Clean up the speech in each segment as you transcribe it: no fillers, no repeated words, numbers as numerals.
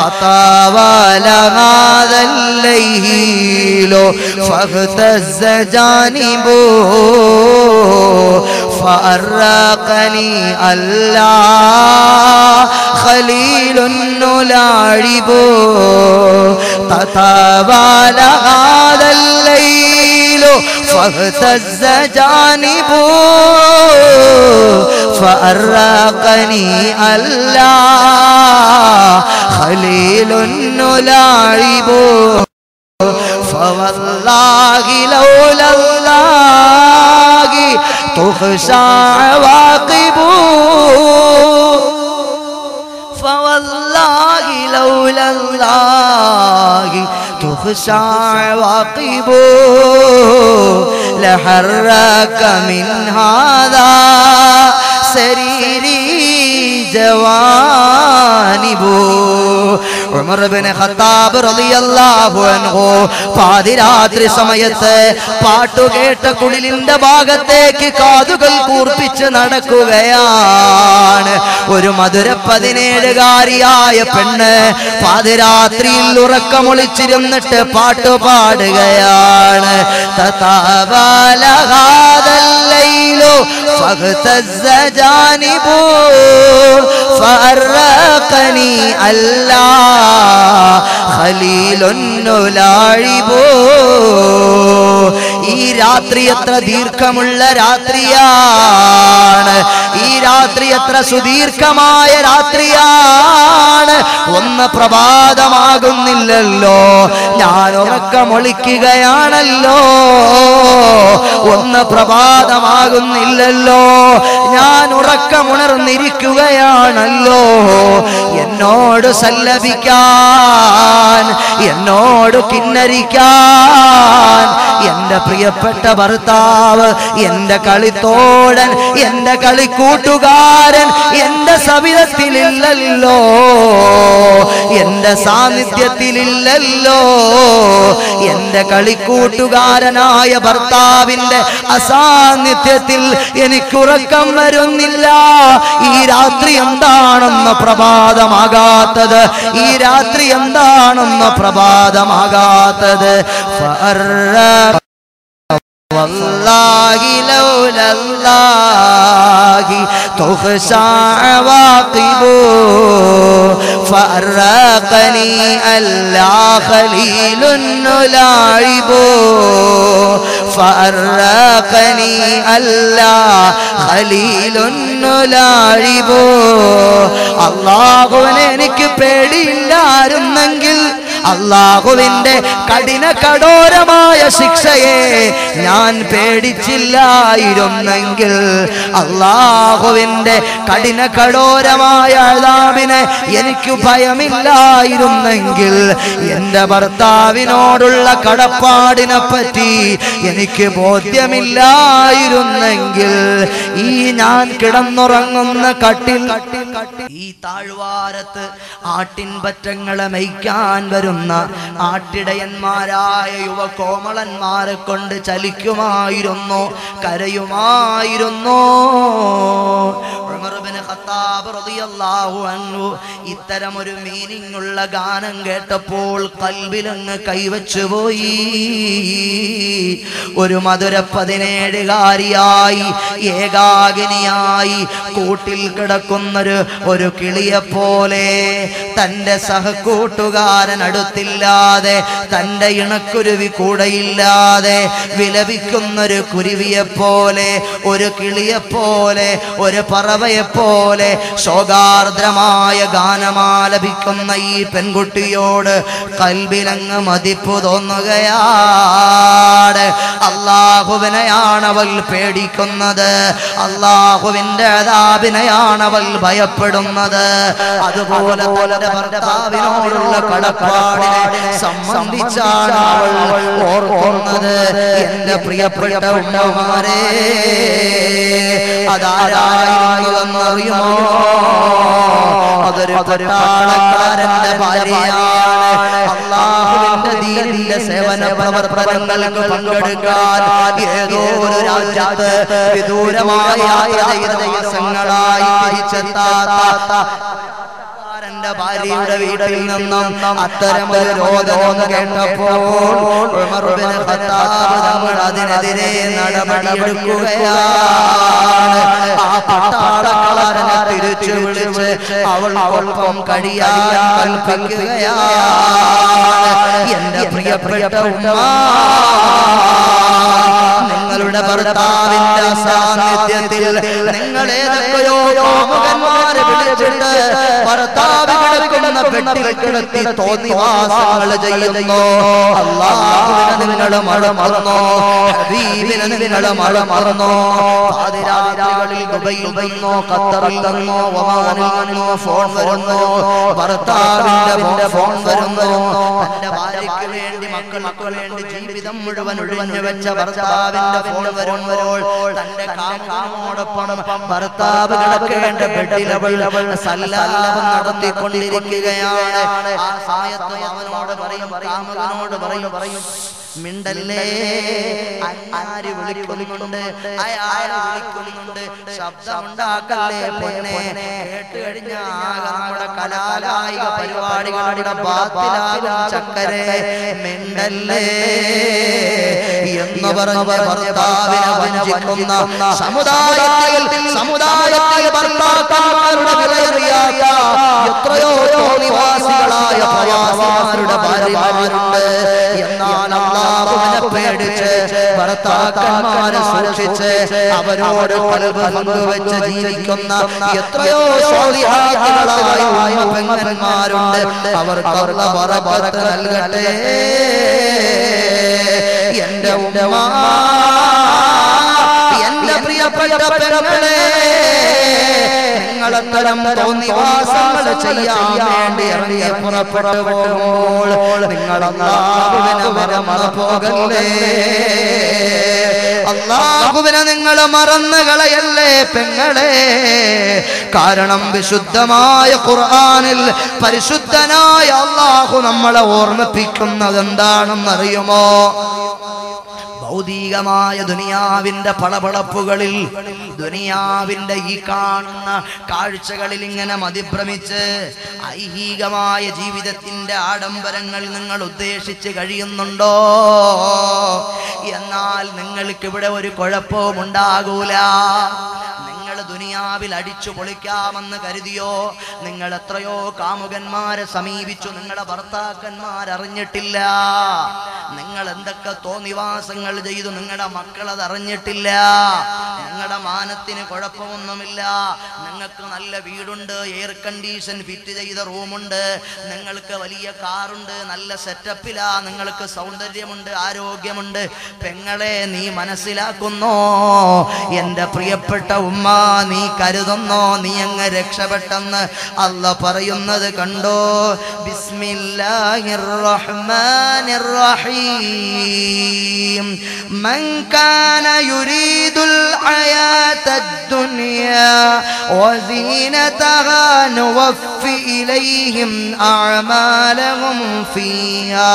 فطال هذا الليل فاهتز جانبه فأرقني الله خليل نلاعب تطاول هذا الليل فاهتز جانبه فأرقني الله خليل نلاعب فوالله لولا الله تخشى عواقبه فوالله لولا الله تخشى عواقبه لحرك من هذا سريري جوانبه Umar Ibnu Khattab റളിയല്ലാഹു അൻഹു പാതിരാത്രി സമയത്ത് പാട്ടുകേട്ട കുളിലിന്റെ ഭാഗത്തേക്ക് കാതുകൾ കൂർപ്പിച്ച് നടക്കുകയാണ്. ഒരു മധുര 17കാരിയായ പെണ്ണ് പാതിരാത്രിയിൽ ഉറക്കമൊളിച്ചിരുന്നിട്ട് പാട്ടുപാടുകയാണ്. തതാവല ഹാദൽ ലൈലു ഫഗ്തസ്സ ജാനിബു ഫഅർറഖനി അല്ലാ ഖലീലുൻ നുലാഇബു. ഈ രാത്രി എത്ര ദീർഘമുള്ള രാത്രിയാണ്, ഈ രാത്രി എത്ര സുദീർഘമായ രാത്രിയാണ്. ഒന്ന് പ്രഭാതമാകുന്നില്ലല്ലോ, ഞാൻ ഉറക്കമൊളിക്കുകയാണല്ലോ. ഒന്ന് പ്രഭാതമാകുന്നില്ലല്ലോ, ഞാൻ ഉറക്കമുണർന്നിരിക്കുകയാണല്ലോ. എന്നോട് സല്ലപിക്കാൻ, എന്നോട് കിന്നരിക്കാൻ എന്റെ പ്രിയപ്പെട്ട ഭർത്താവ്, എന്റെ കളിത്തോഴൻ, എന്റെ കളിക്കൂട്ടുകാരൻ എന്റെ സവിധത്തിലില്ലല്ലോ, എന്റെ സാന്നിധ്യത്തിലില്ലല്ലോ. എന്റെ കളിക്കൂട്ടുകാരനായ ഭർത്താവിന്റെ അസാന്നിധ്യത്തിൽ എനിക്കുറക്കം വരുന്നില്ല. ഈ രാത്രി എന്താണെന്ന് പ്രഭാതമാകാത്തത്, ഈ രാത്രി എന്താണെന്ന് പ്രഭാതമാകാത്തത്. والله لولا الله تخشى عواقبه فأرقني ألا خليل نلاعب فأرقني ألا خليل نلاعب. അല്ലാഹുവിനെ എനിക്ക് പേടിയില്ലായിരുന്നെങ്കിൽ, അല്ലാഹുവിന്റെ കഠിന കഠോരമായ ശിക്ഷയെ ഞാൻ പേടിച്ചില്ലായിരുന്നെങ്കിൽ, അല്ലാഹുവിന്റെ കഠിന കഠോരമായ അദാബിനെ എനിക്ക് ഭയമില്ലായിരുന്നെങ്കിൽ, എന്റെ ഭർത്താവിനോടുള്ള കടപ്പാടിനെ പറ്റി എനിക്ക് ബോധ്യമില്ലായിരുന്നെങ്കിൽ, ഈ ഞാൻ കിടന്നുറങ്ങുന്ന കട്ടിൽ, ഈ താഴ്വാരത്ത് ആട്ടിൻപറ്റങ്ങളെ മേയ്ക്കാൻ വരുന്ന ആട്ടിടയന്മാരായ യുവകോമളന്മാരെ കൊണ്ട് ചലിക്കുമായിരുന്നു, കരയുമായിരുന്നു. ഉമർ ഇബ്നു ഖത്താബ് റളിയല്ലാഹു അൻഹു ഇത്തരം ഒരു മീനിംഗ് ഉള്ള ഗാനം കേട്ടപ്പോൾ ഖൽബിലങ്ങ് കൈവച്ചു പോയി. ഒരു മധുര 17കാരിയായി ഏകാകിനിയായി കൂട്ടിൽ കിടക്കുന്നൊരു ഒരു കിളിയെപ്പോലെ, തൻ്റെ സഹകൂട്ടുകാരൻ അടുത്തില്ലാതെ, തൻ്റെ ഇണക്കുരുവി കൂടെയില്ലാതെ വിലപിക്കുന്നൊരു കുരുവിയെപ്പോലെ, ഒരു കിളിയെപ്പോലെ, ഒരു പറവയെപ്പോലെ ശോകാർദ്രമായ ഗാനമാലപിക്കുന്ന ഈ പെൺകുട്ടിയോട് കൽബിലങ്ങ് മതിപ്പ് തോന്നുകയാണ്. അല്ലാഹുവിനെയാണ് അവൾ പേടിക്കുന്നത്, അല്ലാഹുവിന്റെ അദാബിനെയാണ് അവൾ ഭയപ്പെടുന്നത്. അതുപോലെ തന്റെ ഭർത്താവിനോടുള്ള കടപ്പാടിനെ സംബന്ധിച്ചാണ് അവൾ ഓർക്കുന്നത്. എന്റെ പ്രിയപ്പെട്ട ഉമ്മമാരെ, അതാരായിരുന്നുവെന്നറിയുമോ? അതൊരു പട്ടാളക്കാരന്റെ ഭാര്യയാണ്. അല്ലാഹുവിന്റെ ദീനിന്റെ സേവന പ്രവർത്തനങ്ങൾക്ക് പങ്കെടുക്കാൻ ഏതോ ഒരു രാജ്യത്ത് വിദൂരമായ യാത്ര ചെയ്ത ദിവസങ്ങളായി തിരിച്ചെത്താത്ത ഭാര്യയുടെ വീട്ടിൽ നിന്നും അത്തരമൊരു രോദനം കേട്ടപ്പോൾ ഉമർ ഇബ്നു ഖത്താബ് തങ്ങൾ അതിനെതിരെ നടപടിയെടുക്കുകയാണ്. ആ പട്ടാളക്കാരനെ തിരിച്ചു വിളിച്ച് അവൾക്കൊപ്പം കഴിയാൻ കൽപ്പിക്കുകയാണ്. എന്റെ പ്രിയപ്പെട്ട ഉമ്മ, നിങ്ങളുടെ ഭർത്താവിന്റെ സാന്നിധ്യത്തിൽ നിങ്ങൾ ഏതൊക്കെയോ കാമുകന്മാരെ വിളിച്ചിട്ട് ഭർത്താവ് കിടക്കുന്ന പെട്ടിൽ കിടത്തി തോന്നിവാസങ്ങൾ ചെയ്യുന്നു. അല്ലാഹുവിനെ നിങ്ങൾ മറന്നോ? ഹബീബിനെ നിങ്ങൾ മറന്നോ? പാതിരാത്രികളിൽ ദുബൈയിൽ നിന്നോ ഖത്തറിൽ നിന്നോ ഒമാനിൽ നിന്നോ ഫോൺ വരുന്നു. ഭർത്താവിന്റെ ഫോൺ വരുന്നു. തന്റെ ഭാര്യയ്ക്ക് വേണ്ടി മക്കൾക്ക് വേണ്ടി ജീവിതം മുഴുവൻ ഒഴിഞ്ഞു വെച്ച ഭർത്താവിന്റെ ഫോൺ വരുമ്പോൾ തന്റെ കാമുകനോടൊപ്പം ഭർത്താവ് കിടക്കേണ്ട ബെഡിൽ അവൾ സല്ലാപം നടത്തിക്കൊണ്ടിരിക്കുകയാണ്. ആ സമയത്ത് അവനോട് പറയും, കാമുകനോട് പറയും, മിണ്ടല്ലേ, ആര് വിളിക്കുന്നുണ്ട്, അയാളെ വിളിക്കുന്നുണ്ട്, ശബ്ദമുണ്ടാക്കല്ലേ പെണ്ണെ. കേട്ട് കഴിഞ്ഞ നമ്മുടെ കലാകായിക പരിപാടികളുടെ ബാത്തിലാകും ചക്കരെ. മിണ്ടല്ലേ എന്ന് പറഞ്ഞ ഭർത്താവിനെ വഞ്ചിക്കുന്ന സമുദായത്തിൽ ഭർത്താക്കന്മാരുടെ വിലയറിയാത്ത എത്രയോ നിവാസികളായ പ്രവാസിമാരുടെ ഭാര്യമാരുണ്ട്. എന്നാൽ അല്ലാഹുവിനെ പേടിച്ച് ഭർത്താക്കന്മാരെ സൂക്ഷിച്ച് അവരോട് ഖൽബ് പങ്കുവെച്ച് ജീവിക്കുന്ന എത്രയോ സ്വാലിഹാത്തുകളായ പെങ്ങന്മാരുണ്ട്. അവർക്ക് അല്ലാഹു ബറക്കത്ത് നൽകട്ടെ. എന്റെ ഉമ്മ, എന്റെ പ്രിയപ്പെട്ട പെങ്ങളെ, നിങ്ങളത്തരം തോന്നിവാസങ്ങൾ ചെയ്യാൻ വേണ്ടി ഇറങ്ങി പുറപ്പെട്ടു പോകുമ്പോൾ നിങ്ങൾ അല്ലാഹുവിനെ മറന്നു പോകല്ലേ. അല്ലാഹുവിനെ നിങ്ങൾ മറന്നു കളയല്ലേ പെങ്ങളെ. കാരണം വിശുദ്ധമായ ഖുർആനിൽ പരിശുദ്ധനായ അല്ലാഹു നമ്മളെ ഓർമ്മിപ്പിക്കുന്നത് എന്താണെന്നറിയുമോ? ഭൗതികമായ ദുനിയാവിന്റെ പളപളപ്പുകളിൽ, ദുനിയാവിന്റെ ഈ കാണുന്ന കാഴ്ചകളിൽ ഇങ്ങനെ മതിഭ്രമിച്ച് ഐഹികമായ ജീവിതത്തിന്റെ ആഡംബരങ്ങൾ നിങ്ങൾ ഉദ്ദേശിച്ച് കഴിയുന്നുണ്ടോ? എന്നാൽ നിങ്ങൾക്ക് ഇവിടെ ഒരു കുഴപ്പവും ഉണ്ടാകൂല. ദുനിയാവിൽ അടിച്ചു പൊളിക്കാമെന്ന് കരുതിയോ? നിങ്ങൾ എത്രയോ കാമുകന്മാരെ സമീപിച്ചു, നിങ്ങളുടെ ഭർത്താക്കന്മാർ അറിഞ്ഞിട്ടില്ല. നിങ്ങൾ എന്തൊക്കെ തോന്നിവാസങ്ങൾ ചെയ്തു, നിങ്ങളുടെ മക്കളത് അറിഞ്ഞിട്ടില്ല. നിങ്ങളുടെ മാനത്തിന് കുഴപ്പമൊന്നുമില്ല. നിങ്ങൾക്ക് നല്ല വീടുണ്ട്, എയർ കണ്ടീഷൻ ഫിറ്റ് ചെയ്ത റൂമുണ്ട്, നിങ്ങൾക്ക് വലിയ കാറുണ്ട്, നല്ല സെറ്റപ്പിലാ, നിങ്ങൾക്ക് സൗന്ദര്യമുണ്ട്, ആരോഗ്യമുണ്ട്. പെങ്ങളെ, നീ മനസ്സിലാക്കുന്നോ? എന്റെ പ്രിയപ്പെട്ട ഉമ്മ, നീ കരുതുന്നോ നീ അങ്ങ് രക്ഷപ്പെട്ടെന്ന്? അല്ലാഹ് പറയുന്നത് കണ്ടോ? ബിസ്മില്ലാഹിർ റഹ്മാനിർ റഹീം. മൻ കാന യുരീദുൽ ഹയാത്തദ് ദുനിയാ വസീനതഹാ നുവഫി ഇലൈഹിം അഅമാലഹും ഫീഹാ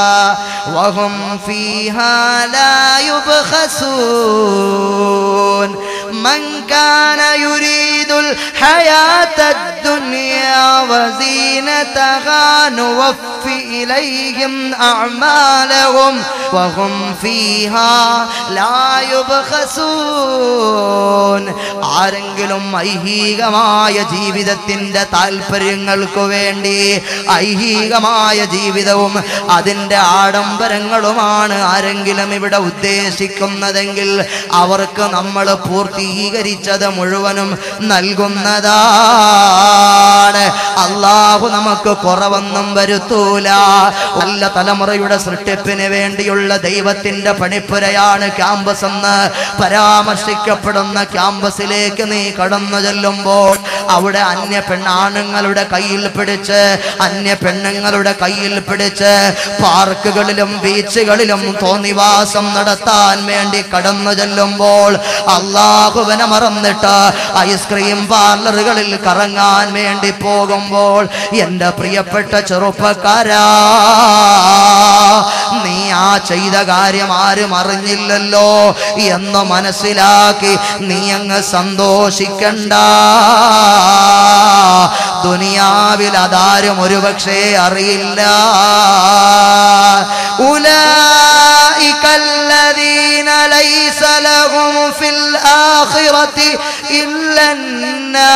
വഹും ഫീഹാ ലാ യുബ്ഖസൂൻ. من كان يريد الحياة الدنيا وزينتها نوفي إليهم أعمالهم وهم فيها لا يبخسون. ആരെങ്കിലും ഐഹികമായ ജീവിതത്തിന്റെ താല്പര്യങ്ങൾക്ക് വേണ്ടി ഐഹികമായ ജീവിതവും അതിന്റെ ആഡംബരങ്ങളുമാണ് ആരെങ്കിലും ഇവിടെ ഉദ്ദേശിക്കുന്നതെങ്കിൽ അവർക്ക് നമ്മൾ പൂർത്തീകരിച്ചത് മുഴുവനും നൽകുന്നതാണ്. അല്ലാഹു നമുക്ക് കുറവൊന്നും വരുത്തൂല. നല്ല തലമുറയുടെ സൃഷ്ടിപ്പിന് വേണ്ടിയുള്ള ദൈവത്തിന്റെ പണിപ്പുരയാണ് ക്യാമ്പസ് എന്ന് പരാമർശിക്കപ്പെടുന്ന ക്യാമ്പസിലേക്ക് നീ കടന്നു ചെല്ലുമ്പോൾ അവിടെ അന്യ പെണ്ണാണുങ്ങളുടെ കയ്യിൽ പിടിച്ച്, അന്യ പെണ്ണുങ്ങളുടെ കയ്യിൽ പിടിച്ച് പാർക്കുകളിലും ബീച്ചുകളിലും തോന്നിവാസം നടത്താൻ വേണ്ടി കടന്നു ചെല്ലുമ്പോൾ അല്ലാഹുവിനെ മറന്നിട്ട് ഐസ്ക്രീം പാർലറുകളിൽ കറങ്ങാൻ വേണ്ടി പോകുമ്പോൾ എന്റെ പ്രിയപ്പെട്ട ചെറുപ്പക്കാരാ, നീ ആ ചെയ്ത കാര്യം ആരും അറിഞ്ഞില്ലല്ലോ എന്ന് മനസ്സിലാക്കി നീ അങ്ങ് സന്തോഷിക്കണ്ട. ദുനിയാവിൽ അതാരും ഒരുപക്ഷേ അറിയില്ല. ഉലൈകല്ലദീന ലൈസ ലഹും ഫിൽ ആഖിറതി ഇല്ലന്നാർ.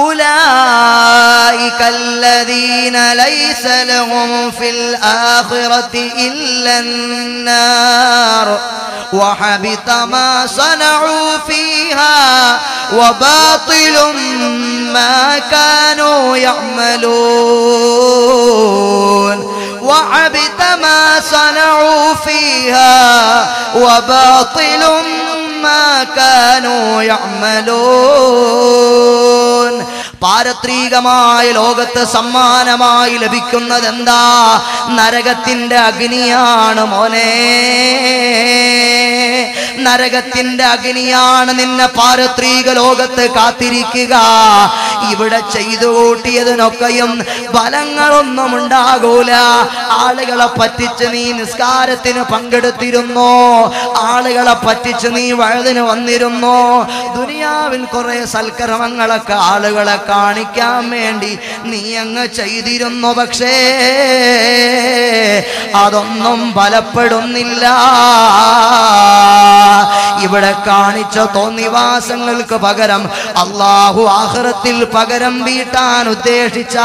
أولئك الذين ليس لهم في الآخرة إلا النار وحبط ما صنعوا فيها وباطل ما كانوا يعملون. وحبط ما صنعوا فيها وباطل ما كانوا يعملون. പാരത്രികമായ ലോകത്ത് സമ്മാനമായി ലഭിക്കുന്നത് എന്താ? നരകത്തിന്റെ അഗ്നിയാണ് മോനെ. നരകത്തിന്റെ അഗ്നിയാണ് നിന്നെ പാരത്രിക ലോകത്ത് കാത്തിരിക്കുക. ഇവിടെ ചെയ്തു കൂട്ടിയതിനൊക്കെയും ഫലങ്ങളൊന്നും ഉണ്ടാകൂല. ആളുകളെ പറ്റിച്ച് നീ നിസ്കാരത്തിന് പങ്കെടുത്തിരുന്നോ? ആളുകളെ പറ്റിച്ച് നീ വഴുതിന് വന്നിരുന്നോ? ദുനിയാവിൽ കുറെ സൽക്കർമ്മങ്ങളൊക്കെ ആളുകളെ കാണിക്കാൻ വേണ്ടി നീ അങ്ങ് ചെയ്തിരുന്നു. പക്ഷേ അതൊന്നും ഫലപ്പെടുന്നില്ല. ഇവിടെ കാണിച്ച തോന്നിവാസങ്ങൾക്ക് പകരം അല്ലാഹു ആഖിറത്തിൽ പകരം വീട്ടാൻ ഉദ്ദേശിച്ചാൽ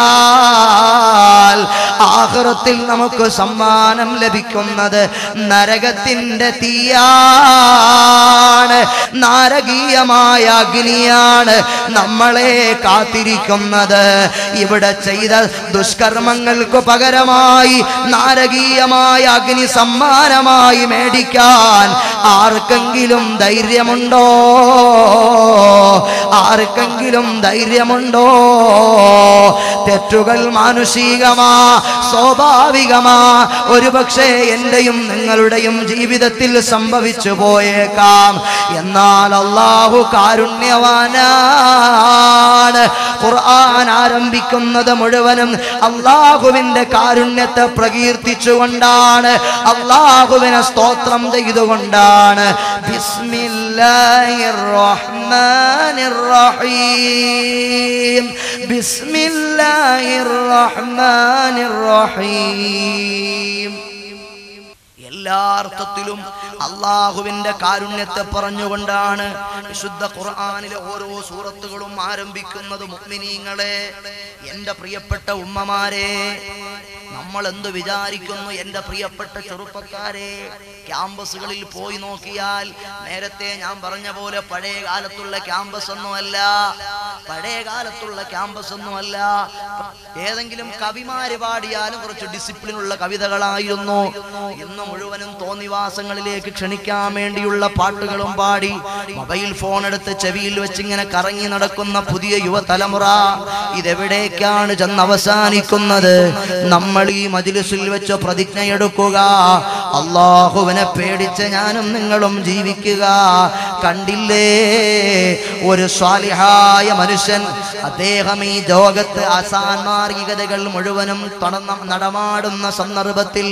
ആഖിറത്തിൽ നമുക്ക് സമ്മാനം ലഭിക്കുന്നത് നരകത്തിന്റെ തീയാണ്. നാരകീയമായ അഗ്നിയാണ് നമ്മളെ കാത്തിരിക്കുന്നത്. ഇവിടെ ചെയ്ത ദുഷ്കർമ്മങ്ങൾക്ക് പകരമായി നാരകീയമായ അഗ്നി സമ്മാനമായി മേടിക്കാൻ ആർക്കെങ്കിലും ധൈര്യമുണ്ടോ? ആർക്കെങ്കിലും ധൈര്യമുണ്ടോ? തെറ്റുകൾ മാനുഷികമാ, സ്വാഭാവികമാ. ഒരുപക്ഷെ എന്റെയും നിങ്ങളുടെയും ജീവിതത്തിൽ സംഭവിച്ചു പോയേക്കാം. എന്നാൽ അല്ലാഹു കാരുണ്യവാനാണ്. ഖുർആൻ ആരംഭിക്കുന്നത് മുഴുവനും അല്ലാഹുവിന്റെ കാരുണ്യത്തെ പ്രകീർത്തിച്ചുകൊണ്ടാണ്, അല്ലാഹുവിനെ സ്തോത്രം ചെയ്തുകൊണ്ടാണ്. ബിസ്മില്ലാഹിർ റഹ്മാനിർ റഹീം. ബിസ്മില്ലാഹിർ റഹ്മാനിർ റഹീം. എല്ലാ അർത്ഥത്തിലും അല്ലാഹുവിന്റെ കാരുണ്യത്തെ പറഞ്ഞുകൊണ്ടാണ് വിശുദ്ധ ഖുർആനിലെ ഓരോ സൂറത്തുകളും ആരംഭിക്കുന്നത്. മുഅ്മിനീങ്ങളെ, എന്റെ പ്രിയപ്പെട്ട ഉമ്മമാരെ, നമ്മൾ എന്ത് വിചാരിക്കുന്നു? എന്റെ പ്രിയപ്പെട്ട ചെറുപ്പക്കാരെ, ക്യാമ്പസുകളിൽ പോയി നോക്കിയാൽ നേരത്തെ ഞാൻ പറഞ്ഞ പോലെ പഴയ കാലത്തുള്ള ക്യാമ്പസ് ഒന്നുമല്ല. പഴയ കാലത്തുള്ള ക്യാമ്പസ് ഒന്നുമല്ല. ഏതെങ്കിലും കവിമാര് പാടിയാലും കുറച്ച് ഡിസിപ്ലിൻ ഉള്ള കവിതകളായിരുന്നു. ഇന്ന് മുഴുവനും തോന്നിവാസങ്ങളിലേക്ക് ക്ഷണിക്കാൻ വേണ്ടിയുള്ള പാട്ടുകളും പാടി മൊബൈൽ ഫോൺ എടുത്ത് ചെവിയിൽ വെച്ചിങ്ങനെ കറങ്ങി നടക്കുന്ന പുതിയ യുവതലമുറ ഇതെവിടേക്കാണ് ചെന്ന് അവസാനിക്കുന്നത്? നമ്മൾ ഈ മജ്ലിസിൽ വെച്ച് പ്രതിജ്ഞയെടുക്കുക, അല്ലാഹുവിനെ പേടിച്ച് ഞാനും നിങ്ങളും ജീവിക്കുക. കണ്ടില്ലേ, ഒരു സ്വാലിഹായ മനുഷ്യൻ, അദ്ദേഹം ഈ ലോകത്ത് അസാൻമാർഗികതകൾ മുഴുവനും നടമാടുന്ന സന്ദർഭത്തിൽ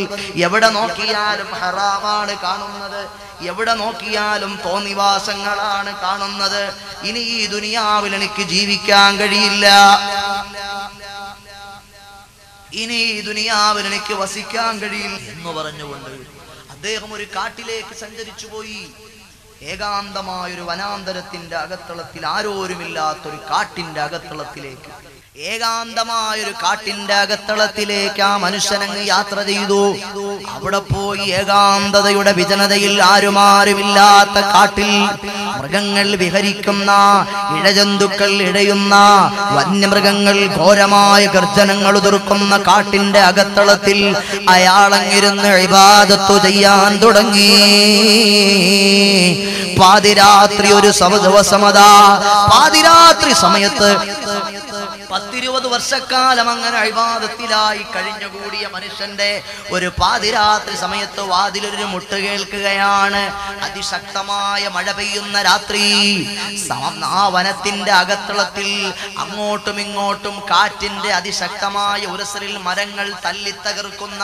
എവിടെ നോക്കിയാലും ഹറാമാണ് കാണുന്നത്, എവിടെ നോക്കിയാലും തോന്നിവാസങ്ങളാണ് കാണുന്നത്. ഇനി ഈ ദുനിയാവിൽ എനിക്ക് ജീവിക്കാൻ കഴിയില്ല, ഇനി ഈ ദുനിയാവിൽ എനിക്ക് വസിക്കാൻ കഴിയില്ല എന്ന് പറഞ്ഞുകൊണ്ട് അദ്ദേഹം ഒരു കാട്ടിലേക്ക് സഞ്ചരിച്ചു പോയി. ഏകാന്തമായൊരു വനാന്തരത്തിന്റെ അകത്തളത്തിൽ, ആരോരുമില്ലാത്തൊരു കാട്ടിന്റെ അകത്തളത്തിലേക്ക്, ഏകാന്തമായൊരു കാട്ടിന്റെ അകത്തളത്തിലേക്ക് ആ മനുഷ്യനങ്ങ് യാത്ര ചെയ്തു. അവിടെ പോയി ഏകാന്തതയുടെ വിജനതയിൽ, ആരുമാരുമില്ലാത്ത കാട്ടിൽ മൃഗങ്ങൾ വിഹരിക്കുന്ന, ഇഴജന്തുക്കൾ ഇഴയുന്ന, വന്യമൃഗങ്ങൾ ഘോരമായ ഗർജനങ്ങൾ ഉതിർക്കുന്ന കാട്ടിന്റെ അകത്തളത്തിൽ അയാളങ്ങിരുന്ന് ഇബാദത്തു ചെയ്യാൻ തുടങ്ങി. പാതിരാത്രി ഒരു ദിവസമതാ, പാതിരാത്രി സമയത്ത് 10-20 വർഷക്കാലം അങ്ങനെ ഇബാദത്തിലായി കഴിഞ്ഞുകൂടിയ മനുഷ്യന്റെ ഒരു പാതിരാത്രി സമയത്ത് വാതിലൊരു മുട്ട് കേൾക്കുകയാണ്. അതിശക്തമായ മഴ പെയ്യുന്ന രാത്രി. ആ വനത്തിന്റെ അകത്തളത്തിൽ അങ്ങോട്ടും ഇങ്ങോട്ടും കാറ്റിന്റെ അതിശക്തമായ ഉരസലിൽ മരങ്ങൾ തല്ലിത്തകർക്കുന്ന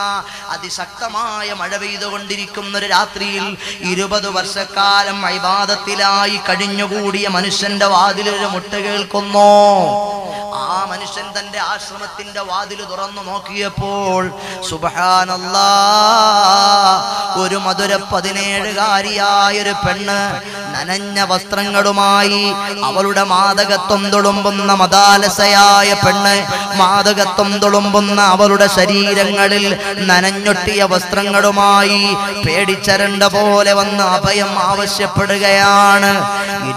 അതിശക്തമായ മഴ പെയ്തുകൊണ്ടിരിക്കുന്ന ഒരു രാത്രിയിൽ 20 വർഷക്കാലം ഇബാദത്തിലായി കഴിഞ്ഞുകൂടിയ മനുഷ്യന്റെ വാതിലൊരു മുട്ട് കേൾക്കുന്നു. ആ മനുഷ്യൻ തന്റെ ആശ്രമത്തിന്റെ വാതിൽ തുറന്നു നോക്കിയപ്പോൾ സുബ്ഹാനല്ലാഹ്, ഒരു മധുര 17കാരിയായ ഒരു പെണ്ണ് നനഞ്ഞ വസ്ത്രങ്ങളുമായി, അവളുടെ മാദകത്വം തുളുമ്പുന്ന മദാലസയായ പെണ്ണ്, മാദകത്വം തുളുമ്പുന്ന അവളുടെ ശരീരങ്ങളിൽ നനഞ്ഞൊട്ടിയ വസ്ത്രങ്ങളുമായി പേടിച്ചരണ്ട പോലെ വന്ന് അഭയം ആവശ്യപ്പെടുകയാണ്.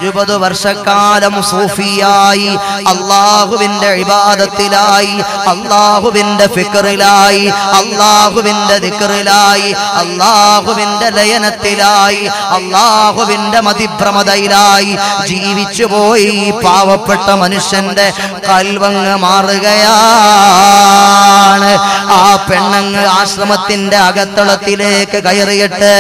20 വർഷക്കാലം സൂഫിയായി, അല്ലാഹുവിന്റെ ഇബാദത്തിലായി, അല്ലാഹുവിന്റെ ഫിക്റിലായി, അല്ലാഹുവിന്റെ ദിക്റിലായി, അല്ലാഹുവിന്റെ ലയനത്തിലായി, അല്ലാഹുവിന്റെ മതിഭ്രമതയിലായി ജീവിച്ചുപോയി പാവപ്പെട്ട മനുഷ്യന്റെ കൽവങ്ങ് മാറുകയാണ്. ആ പെണ്ണങ്ങ് ആശ്രമത്തിന്റെ അകത്തളത്തിലേക്ക് കയറിയിട്ട്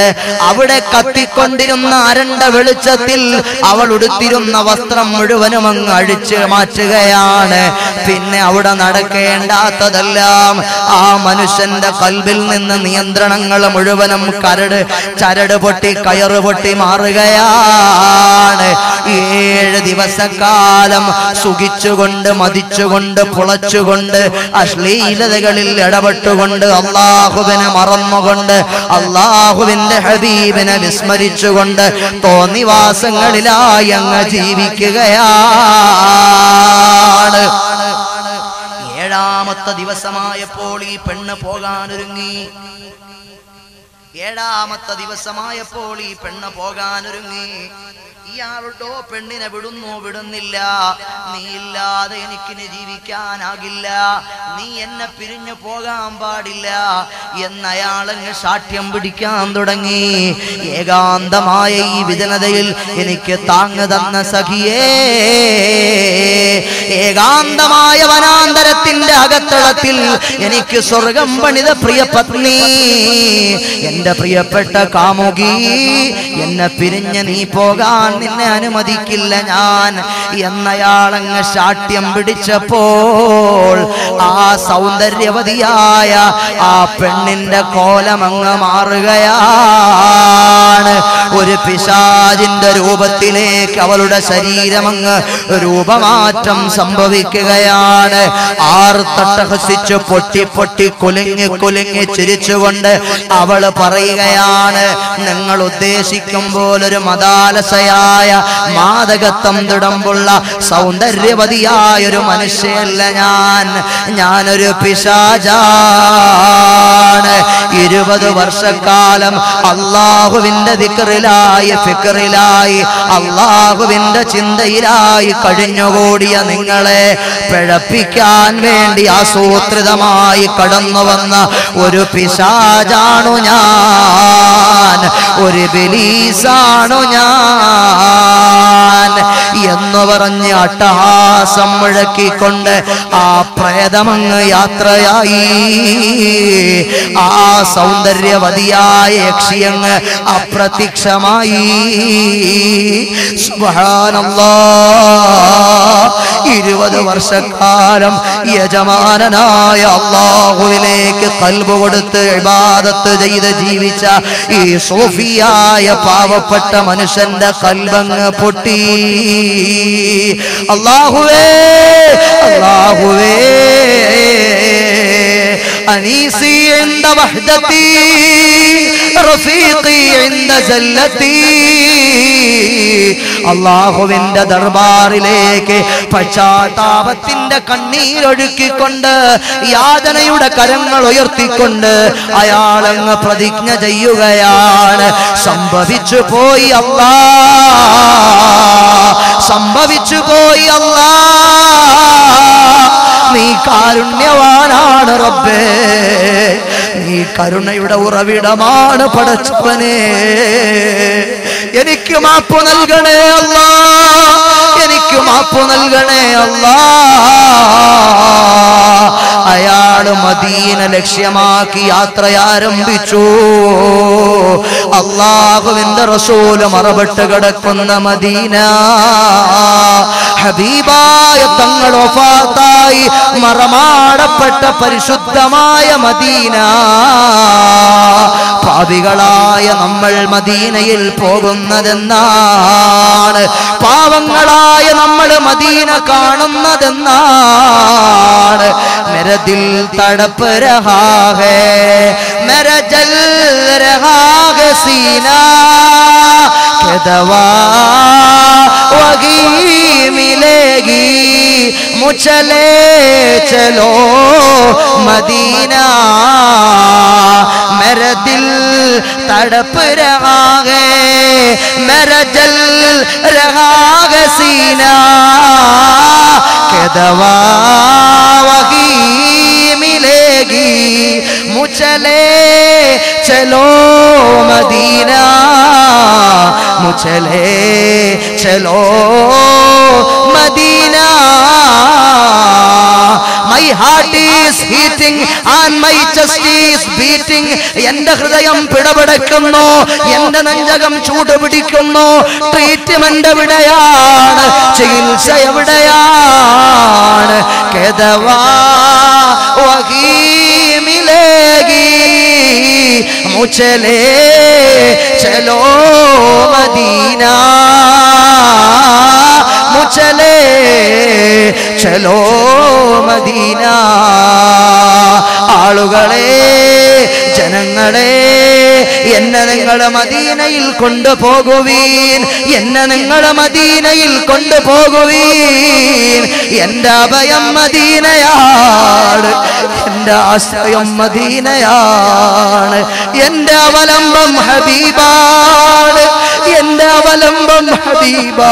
അവിടെ കത്തിക്കൊണ്ടിരുന്ന അരണ്ട വെളിച്ചത്തിൽ അവൾ ഉടുത്തിരുന്ന വസ്ത്രം മുഴുവനും അങ്ങ് അഴിച്ച് മാറ്റുകയാണ്. പിന്നെ അവിടെ നടക്കേണ്ടാത്തതെല്ലാം ആ മനുഷ്യന്റെ കൽബിൽ നിന്ന് നിയന്ത്രണങ്ങൾ മുഴുവനും ചരട് പൊട്ടി കയറ് പൊട്ടി മാറുകയാണ്. 7 ദിവസക്കാലം സുഖിച്ചുകൊണ്ട് മതിച്ചുകൊണ്ട് പുളച്ചുകൊണ്ട് അശ്ലീലതകളിൽ ഇടപെട്ടുകൊണ്ട് അല്ലാഹുവിനെ മറന്നുകൊണ്ട് അല്ലാഹുവിന്റെ ഹബീബിനെ വിസ്മരിച്ചുകൊണ്ട് തോന്നിവാസങ്ങളിലായി അങ്ങ് ജീവിക്കുകയാണ്. 7ാമത്തെ ദിവസമായപ്പോൾ ഈ പെണ്ണ് പോകാനൊരുങ്ങി. 7ാമത്തെ ദിവസമായപ്പോൾ ഈ പെണ്ണ് പോകാനൊരുങ്ങി. ഇയാളുണ്ടോ പെണ്ണിനെ വിടുന്നില്ല. നീ ഇല്ലാതെ എനിക്കിന് ജീവിക്കാനാകില്ല, നീ എന്നെ പിരിഞ്ഞു പോകാൻ പാടില്ല എന്നയാളങ്ങ് ശാഠ്യം പിടിക്കാൻ തുടങ്ങി. ഏകാന്തമായ ഈ വിജനതയിൽ എനിക്ക് താങ്ങ് തന്ന സഖിയേ, ഏകാന്തമായ വനാന്തരത്തിന്റെ അകത്തളത്തിൽ എനിക്ക് സ്വർഗം പണിത പ്രിയ പത്നി, എന്റെ പ്രിയപ്പെട്ട കാമുകി, എന്നെ പിരിഞ്ഞ് നീ പോകാൻ നിന്നെ അനുമതിക്കില്ല ഞാൻ എന്നയാളങ്ങ് ശാഠ്യം പിടിച്ചപ്പോൾ ആ സൗന്ദര്യവതിയായ ആ പെണ്ണിന്റെ കോലമങ്ങ് മാറുകയാണ്. ഒരു പിശാചിന്റെ രൂപത്തിലേക്ക് അവളുടെ ശരീരമങ്ങ് രൂപമാറ്റം സംഭവിക്കുകയാണ്. ആർത്തട്ടഹസിച്ച് പൊട്ടി പൊട്ടി കുലുങ്ങി കുലുങ്ങി ചിരിച്ചുകൊണ്ട് അവള് പറയുകയാണ്, നിങ്ങൾ ഉദ്ദേശിക്കും പോലൊരു മദാലസയായ മാദകത്വം തുടമ്പുള്ള സൗന്ദര്യവതിയായൊരു മനുഷ്യയല്ല ഞാനൊരു പിശാചാണ്. 20 വർഷക്കാലം അല്ലാഹുവിന്റെ ദിക്റിലായി ഫിക്റിലായി അല്ലാഹുവിന്റെ ചിന്തയിലായി കഴിഞ്ഞുകൂടിയ നിങ്ങളെ പിഴപ്പിക്കാൻ വേണ്ടി ആസൂത്രിതമായി കടന്നു വന്ന ഒരു പിശാചാണു ഞാൻ, ഒരു ബിലീസാണു ഞാൻ എന്ന് പറഞ്ഞ് അട്ടഹാസം മുഴക്കിക്കൊണ്ട് ആ പ്രേതമങ്ങ് യാത്രയായി. ആ സൗന്ദര്യവതിയായ യക്ഷിയങ്ങ് അപ്രത്യക്ഷമായി. സുബ്ഹാനല്ലാഹ്, 20 വർഷക്കാലം യജമാനനായ അല്ലാഹുവിലേക്ക് ഖൽബ് കൊടുത്ത് ഇബാദത്ത് ചെയ്ത് ജീവിച്ച ഈ സൂഫിയായ പാവപ്പെട്ട മനുഷ്യന്റെ ഖൽബങ്ങ് പൊട്ടി. അല്ലാഹുവേ, അല്ലാഹുവേ, അനീസി ഇൻദ വഹ്ദതി റഫീഖി ഇൻദ സല്ലതി. അല്ലാഹുവിന്റെ ദർബാറിലേക്ക് പശ്ചാത്താപത്തിന്റെ കണ്ണീരൊഴുക്കിക്കൊണ്ട് യാതനയുടെ കരങ്ങൾ ഉയർത്തിക്കൊണ്ട് അയാളങ്ങ് പ്രതിജ്ഞ ചെയ്യുകയാണ്, സംഭവിച്ചു പോയി അല്ലാ, സംഭവിച്ചു പോയി അല്ലാ, നീ കാരുണ്യവാനാണ് റബ്ബേ, നീ കരുണയുടെ ഉറവിടമാണ് പടച്ചവനേ, എനിക്ക് മാപ്പ് നൽകണേ അല്ലാ, എനിക്ക് മാപ്പ് നൽകണേ അല്ലാ. അയാള് മദീന ലക്ഷ്യമാക്കി യാത്ര ആരംഭിച്ചു. അല്ലാഹുവിന്റെ റസൂല് മറവിട്ട് കിടക്കുന്ന മദീന, ഹബീബായ തങ്ങൾ വഫാത്തായി മറമാടപ്പെട്ട പരിശുദ്ധമായ മദീന. പാപികളായ നമ്മൾ മദീനയിൽ പോകുന്നതെന്നാണ്, പാവങ്ങളായ നമ്മൾ മദീന കാണുന്നതെന്നാണ്. मेरा दिल तड़प रहा है, मेरा जल रहा है सीना, के दवा वही मिलेगी, मुझे ले चलो मदीना. मेरा दिल तड़प रहा है, मेरा जल रहा है सीना, के दवा वही मिलेगी, मुझे ले चलो मदीना, मुझे ले चलो Medina. My heart is beating and my chest is beating. എന്റെ ഹൃദയം പിടപെടക്കുന്നു, എന്റെ നെഞ്ചകം ചൂടുപിടിക്കുന്നു. ട്രീറ്റ്മെന്റ് എവിടെയാണ്? ചികിത്സ എവിടെയാണ്? കെദവാ വഹീ മിലേഗി, മുझे ले चलो मदीना, मुझे ले चलो മദീന. ആളുകളെ, ജനങ്ങളെ, എന്നെ നിങ്ങൾ മദീനയിൽ കൊണ്ടുപോകുവീൻ, എന്നെ നിങ്ങൾ മദീനയിൽ കൊണ്ടുപോകുവീൻ. എന്റെ അഭയം മദീനയാണ്, എന്റെ ആശ്രയം മദീനയാണ്, എന്റെ അവലംബം ഹബീബാണ്, എന്റെ അവലംബം ഹബീബാണ്.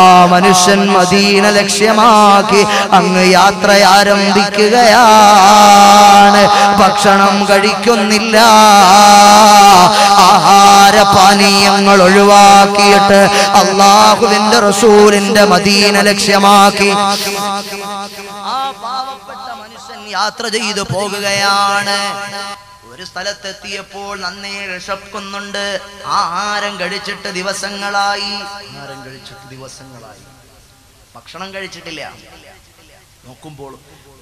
ആ മനുഷ്യൻ മദീന ലക്ഷ്യമാക്കി അങ്ങ് യാത്ര ആരംഭിക്കുകയാണ്. ഭക്ഷണം കഴിക്കുന്നില്ല, ആഹാരപാനീയങ്ങൾ ഒഴിവാക്കിയിട്ട് അല്ലാഹുവിന്റെ റസൂലിന്റെ മദീന ലക്ഷ്യമാക്കി ആ പാവപ്പെട്ട മനുഷ്യൻ യാത്ര ചെയ്തു പോകുകയാണ്. ഒരു സ്ഥലത്തെത്തിയപ്പോൾ നന്നേ വിശക്കുന്നുണ്ട്. ആഹാരം കഴിച്ചിട്ട് ദിവസങ്ങളായി, ഭക്ഷണം കഴിച്ചിട്ടില്ല. നോക്കുമ്പോൾ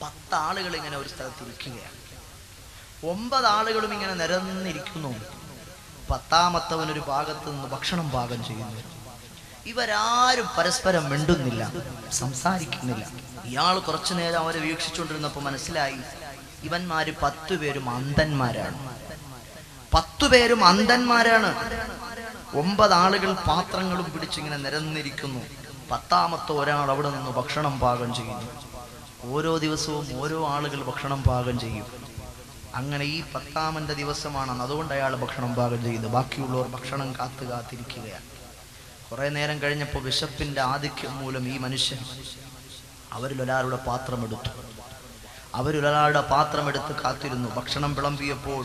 10 ആളുകൾ ഇങ്ങനെ ഒരു സ്ഥലത്ത് ഇരിക്കുകയാണ്. 9 ആളുകളും ഇങ്ങനെ നിരന്നിരിക്കുന്നു. 10ാമത്തവൻ ഒരു ഭാഗത്ത് നിന്ന് ഭക്ഷണം പാകം ചെയ്യുന്നു. ഇവരാരും പരസ്പരം മിണ്ടുന്നില്ല, സംസാരിക്കുന്നില്ല. ഇയാൾ കുറച്ചു നേരം അവരെ വീക്ഷിച്ചുകൊണ്ടിരുന്നപ്പോൾ മനസ്സിലായി, ഇവന്മാര് 10 പേരും അന്ധന്മാരാണ്. 10 പേരും അന്ധന്മാരാണ്. 9 ആളുകൾ പാത്രങ്ങളും പിടിച്ചിങ്ങനെ നിരന്നിരിക്കുന്നു. 10ാമത്തെ ഒരാൾ അവിടെ നിന്ന് ഭക്ഷണം പാകം ചെയ്യുന്നു. ഓരോ ദിവസവും ഓരോ ആളുകൾ ഭക്ഷണം പാകം ചെയ്യും. അങ്ങനെ ഈ 10ാമന്റെ ദിവസമാണെന്ന്, അതുകൊണ്ട് അയാൾ ഭക്ഷണം പാകം ചെയ്യുന്നു. ബാക്കിയുള്ളവർ ഭക്ഷണം കാത്തിരിക്കുകയാണ്. കുറെ നേരം കഴിഞ്ഞപ്പോൾ വിശപ്പിന്റെ ആധിക്യം മൂലം ഈ മനുഷ്യൻ അവരിലൊരാളുടെ പാത്രമെടുത്ത് കാത്തിരുന്നു. ഭക്ഷണം വിളമ്പിയപ്പോൾ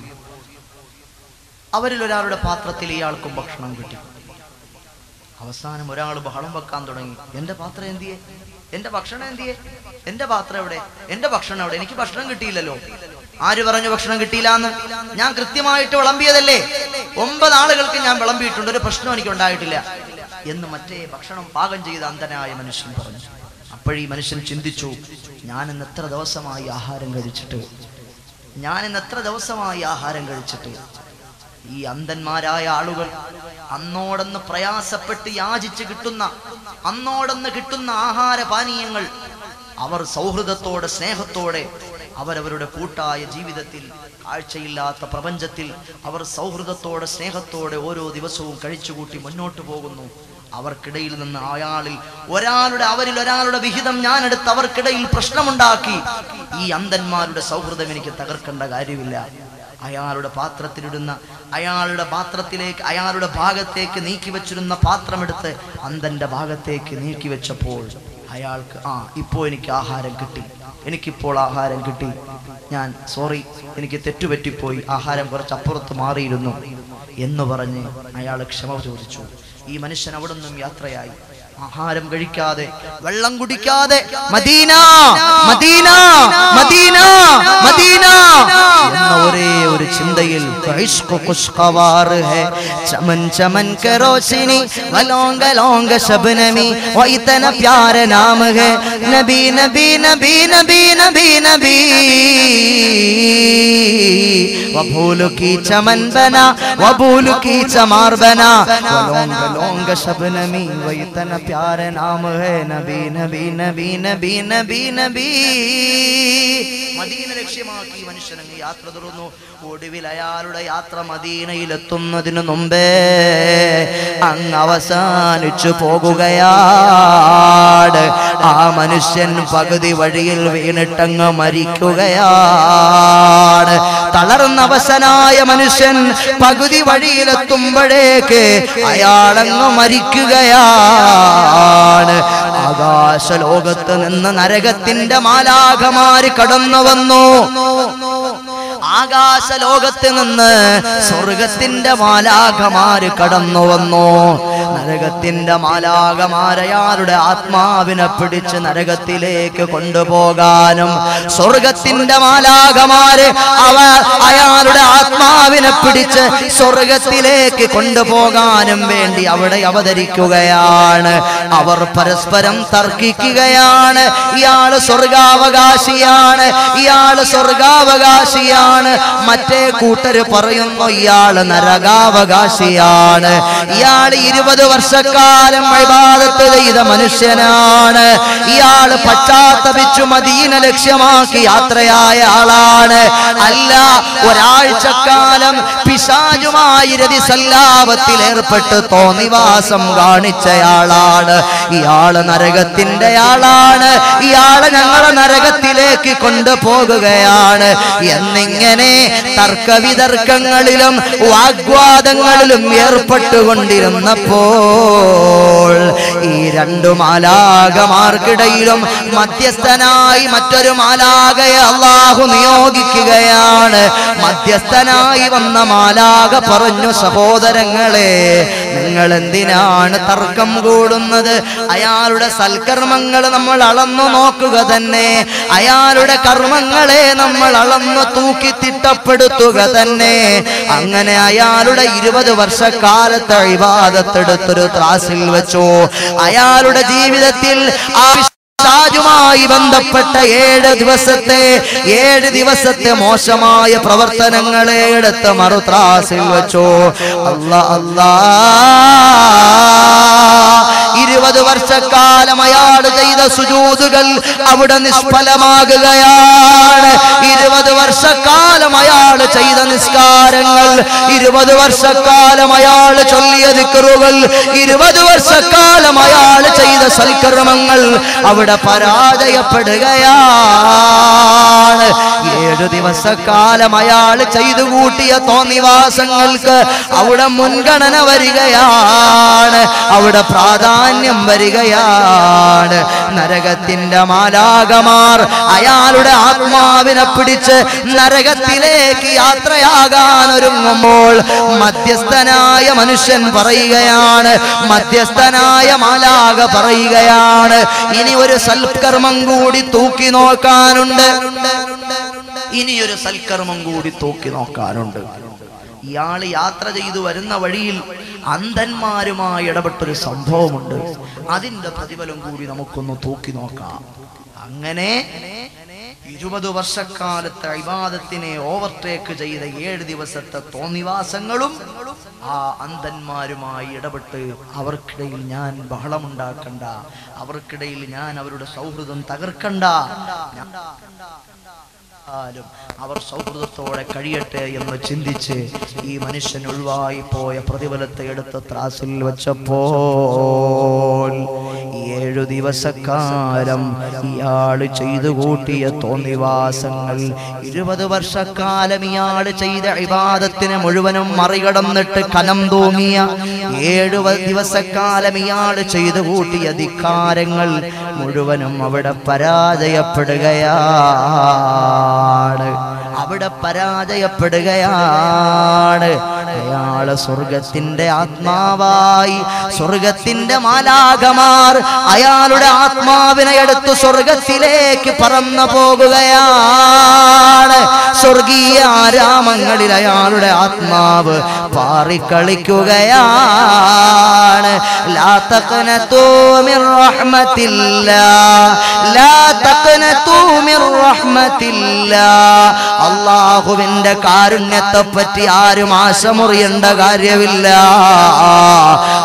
അവരിലൊരാളുടെ പാത്രത്തിൽ ഇയാൾക്കും ഭക്ഷണം കിട്ടി. അവസാനം ഒരാൾ ബഹളം വെക്കാൻ തുടങ്ങി, എന്റെ പാത്രം എന്തിയെ, എന്റെ ഭക്ഷണം എന്തിയെ, എന്റെ പാത്രം എവിടെ, എന്റെ ഭക്ഷണം എവിടെ, എനിക്ക് ഭക്ഷണം കിട്ടിയില്ലല്ലോ. ആര് പറഞ്ഞു ഭക്ഷണം കിട്ടിയില്ലാന്ന്? ഞാൻ കൃത്യമായിട്ട് വിളമ്പിയതല്ലേ, 9 ആളുകൾക്ക് ഞാൻ വിളമ്പിയിട്ടുണ്ട്, ഒരു പ്രശ്നം എനിക്ക് ഉണ്ടായിട്ടില്ല എന്ന് മറ്റേ ഭക്ഷണം പാകം ചെയ്ത അന്ധനായ മനുഷ്യൻ പറഞ്ഞു. അപ്പോഴീ മനുഷ്യൻ ചിന്തിച്ചു, ഞാൻ ഇന്ന് എത്ര ദിവസമായി ആഹാരം കഴിച്ചിട്ട് ഈ അന്ധന്മാരായ ആളുകൾ അന്നോടൊന്ന് പ്രയാസപ്പെട്ട് യാചിച്ച് കിട്ടുന്ന ആഹാര പാനീയങ്ങൾ അവർ സൗഹൃദത്തോടെ, സ്നേഹത്തോടെ, അവരവരുടെ കൂട്ടായ ജീവിതത്തിൽ, കാഴ്ചയില്ലാത്ത പ്രപഞ്ചത്തിൽ അവർ സൗഹൃദത്തോടെ, സ്നേഹത്തോടെ ഓരോ ദിവസവും കഴിച്ചുകൂട്ടി മുന്നോട്ട് പോകുന്നു. അവർക്കിടയിൽ നിന്ന് അവരിൽ ഒരാളുടെ വിഹിതം ഞാനെടുത്ത് അവർക്കിടയിൽ പ്രശ്നമുണ്ടാക്കി. ഈ അന്ധന്മാരുടെ സൗഹൃദം എനിക്ക് തകർക്കേണ്ട കാര്യമില്ല. അയാളുടെ അയാളുടെ ഭാഗത്തേക്ക് നീക്കി വെച്ചിരുന്ന പാത്രമെടുത്ത് അന്ധന്റെ ഭാഗത്തേക്ക് നീക്കി വെച്ചപ്പോൾ അയാൾക്ക് ഇപ്പോൾ എനിക്കിപ്പോൾ ആഹാരം കിട്ടി, ഞാൻ സോറി, എനിക്ക് തെറ്റുപറ്റിപ്പോയി, ആഹാരം കുറച്ച് അപ്പുറത്ത് മാറിയിരുന്നു എന്ന് പറഞ്ഞ് അയാൾ ക്ഷമ ചോദിച്ചു. ഈ മനുഷ്യൻ അവിടെ നിന്നും യാത്രയായി. ആഹാരം കഴിക്കാതെ വെള്ളം കുടിക്കാതെ മദീന മദീന മദീന മദീന എന്ന ഒരേ ഒരു ചിന്തയിൽ ചമൻ ചമൻ കെ റോശനി വലോംഗ ലോംഗ ശബ്നമി വഇതന പ്യാര നാം ഹെ നബി നബി നബി നബി നബി നബി വഭൂലു की चमन बना वबूलु की चमार बना वलोंग लोंग शबनमी वइतन प्यार नाम है नबी नबी नबी नबी नबी नबी മദീന ലക്ഷ്യമാക്കി മനുഷ്യൻ യാത്ര തുടർന്നു. ഒടുവിൽ അയാളുടെ യാത്ര മദീനയിലെത്തുന്നതിനു മുമ്പേ അങ്ങ് അവസാനിച്ചു പോകുകയാണ്. ആ മനുഷ്യൻ പകുതി വഴിയിൽ വീണിട്ടങ്ങ് മരിക്കുകയാണ്. തളർന്നവശനായ മനുഷ്യൻ പകുതി വഴിയിലെത്തുമ്പോഴേക്ക് അയാളങ്ങ് മരിക്കുകയാണ്. ആകാശലോകത്ത് നിന്ന് നരകത്തിന്റെ മാലാഖമാര് കടന്നു വന്നു. ആകാശലോകത്ത് നിന്ന് സ്വർഗത്തിന്റെ മാലാഖമാര് കടന്നു വന്നു. നരകത്തിന്റെ മാലാഖമാരയാളുടെ ആത്മാവിനെ പിടിച്ച് നരകത്തിലേക്ക് കൊണ്ടുപോകാനും സ്വർഗത്തിന്റെ മാലാഖമാര് അയാളുടെ ആത്മാവിനെ പിടിച്ച് സ്വർഗത്തിലേക്ക് കൊണ്ടുപോകാനും വേണ്ടി അവിടെ അവതരിക്കുകയാണ്. അവർ പരസ്പരം തർക്കിക്കുകയാണ്. ഇയാള് സ്വർഗാവകാശിയാണ്, ഇയാള് സ്വർഗാവകാശിയാണ്. മറ്റേ കൂട്ടര് പറയുന്നു ഇയാള് നരകാവകാശിയാണ്. ഇയാള് 20 വർഷക്കാലം ഇബാദത്ത് ചെയ്ത മനുഷ്യനാണ്. ഇയാള് പശ്ചാത്തപിച്ചു മദീന ലക്ഷ്യമാക്കി യാത്രയായ ആളാണ്. അല്ല, ഒരാഴ്ചക്കാലം പിശാചുമായി രതിസല്ലാപത്തിൽ ഏർപ്പെട്ട് തോന്നിവാസം കാണിച്ചയാളാണ്. ഇയാള് നരകത്തിന്റെ ആളാണ്. ഇയാള് ഞങ്ങളെ നരകത്തിലേക്ക് കൊണ്ടുപോകുകയാണ് എന്നിങ്ങനെ തർക്കവിതർക്കങ്ങളിലും വാഗ്വാദങ്ങളിലും ഏർപ്പെട്ടുകൊണ്ടിരുന്നപ്പോൾ ഈ രണ്ടു മാലാഖമാർക്കിടയിലും മധ്യസ്ഥനായി മറ്റൊരു മാലാഖയെ അല്ലാഹു നിയോഗിക്കുകയാണ്. മധ്യസ്ഥനായി വന്ന മാലാഖ പറഞ്ഞു, സഹോദരങ്ങളെ, നിങ്ങൾ എന്തിനാണ് തർക്കം കൂടുന്നത്? അയാളുടെ സൽക്കർമ്മങ്ങൾ നമ്മൾ അളന്നു നോക്കുക തന്നെ, അയാളുടെ കർമ്മങ്ങളെ നമ്മൾ അളന്നു തൂക്കി തിട്ടപ്പെടുത്തുക തന്നെ. അങ്ങനെ അയാളുടെ 20 വർഷക്കാലത്തെ ഇബാദത്തെടുത്തൊരു ത്രാസിൽ വെച്ചു. അയാളുടെ ജീവിതത്തിൽ ായി ബന്ധപ്പെട്ട 7 ദിവസത്തെ മോശമായ പ്രവർത്തനങ്ങളെ എടുത്ത് മറുത്രാസിൽ വെച്ചു. അല്ലാ 20 വർഷക്കാലം അയാൾ ചെയ്ത സുജൂദുകൾ അവിടെ നിഷ്ഫലമാകുകയാണ്. 20 വർഷക്കാലം അയാൾ ചെയ്ത നിസ്കാരങ്ങൾ, 20 വർഷക്കാലം അയാൾ ചൊല്ലിയ ദിക്റുകൾ, 20 വർഷക്കാലം അയാൾ ചെയ്ത സൽക്കർമ്മങ്ങൾ അവിടെ പരാജയപ്പെടുകയാണ്. 7 ദിവസക്കാലം അയാൾ ചെയ്തു കൂട്ടിയ തോന്നിവാസങ്ങൾക്ക് അവിടെ മുൻഗണന വരികയാണ്, അവിടെ പ്രാധാന്യം വരികയാണ്. നരകത്തിന്റെ മാലാഖമാർ അയാളുടെ ആത്മാവിനെ പിടിച്ച് നരകത്തിലേക്ക് യാത്രയാകാൻ ഒരുങ്ങുമ്പോൾ മധ്യസ്ഥനായ മനുഷ്യൻ പറയുകയാണ്, മധ്യസ്ഥനായ മാലാഖ പറയുകയാണ്, ഇനി ഒരു സൽക്കർമ്മം കൂടി തൂക്കി നോക്കാനുണ്ട്, ഇനിയൊരു സൽക്കർമ്മം കൂടി തൂക്കി നോക്കാനുണ്ട്. ഇയാൾ യാത്ര ചെയ്തു വരുന്ന വഴിയിൽ അന്ധന്മാരുമായി ഇടപെട്ടൊരു സംഭവമുണ്ട്. അതിന്റെ പ്രതിഫലം കൂടി നമുക്കൊന്ന് തൂക്കി നോക്കാം. അങ്ങനെ 20 വർഷക്കാലത്തെ ഇബാദത്തിനെ ഓവർടേക്ക് ചെയ്ത 7 ദിവസത്തെ തോന്നിവാസങ്ങളും ആ അന്ധന്മാരുമായി ഇടപെട്ട് അവർക്കിടയിൽ ഞാൻ ബഹളമുണ്ടാക്കണ്ട, അവർക്കിടയിൽ ഞാൻ അവരുടെ സൗഹൃദം തകർക്കണ്ട, അവർ സൗഹൃദത്തോടെ കഴിയട്ടെ എന്ന് ചിന്തിച്ച് ഈ മനുഷ്യൻ ഒഴിവായി പോയ പ്രതിഫലത്തെ എടുത്ത് ത്രാസിൽ വെച്ചപ്പോൾ 7 ദിവസക്കാലം ഇയാൾ ചെയ്തു കൂട്ടിയ തോന്നിവാസങ്ങൾ, 20 വർഷക്കാലം ഇയാൾ ചെയ്ത ഇബാദത്തിനെ മുഴുവനും മറികടന്നിട്ട് കനം തൂങ്ങിയ 7 ദിവസക്കാലം ഇയാൾ ചെയ്തു കൂട്ടിയ ധിക്കാരങ്ങൾ മുഴുവനും അവിടെ പരാജയപ്പെടുകയാണ്, അവിടെ പരാജയപ്പെടുകയാണ്. അയാള് സ്വർഗത്തിന്റെ ആത്മാവായി സ്വർഗത്തിന്റെ മാലാഖമാർ അയാളുടെ ആത്മാവിനെ എടുത്തു സ്വർഗത്തിലേക്ക് പറന്നു പോകുകയാണ്. സ്വർഗീയ ആരാമങ്ങളിൽ അയാളുടെ ആത്മാവ് പാറിക്കളിക്കുകയാണ്. ലാ തഖ്നതൂ മിർ റഹ്മത്തില്ലാഹ്, ലാ തഖ്നതൂ മിർ റഹ്മത്തില്ലാഹ്. അല്ലാഹുവിന്റെ കാരുണ്യത്തെ പറ്റി ആരും ആശമുറിയേണ്ട കാര്യമില്ല.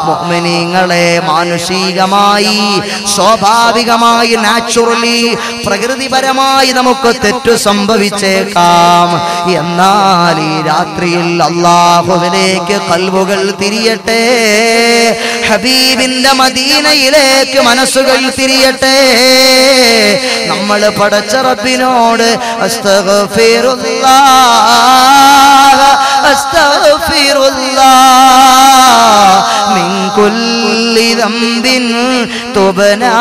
മുഅ്മിനീങ്ങളെ, മാനുഷികമായി സ്വാഭാവികമായി നാച്ചുറലി പ്രകൃതിപരമായി നമുക്ക് തെറ്റു സംഭവിച്ചേക്കാം. എന്നാൽ ഈ രാത്രിയിൽ അല്ലാഹുവിലേക്ക് ഖൽബുകൾ തിരിയട്ടെ, ഹബീബിന്റെ മദീനയിലേക്ക് മനസ്സുകൾ തിരിയട്ടെ. നമ്മൾ പടച്ച റബ്ബിനോട് അസ്തഗ്ഫിറുല്ലാഹ് അസ്തഗ്ഫിറുല്ലാഹ് മിൻ കുല്ലി ദംബിൻ തുബ്നാ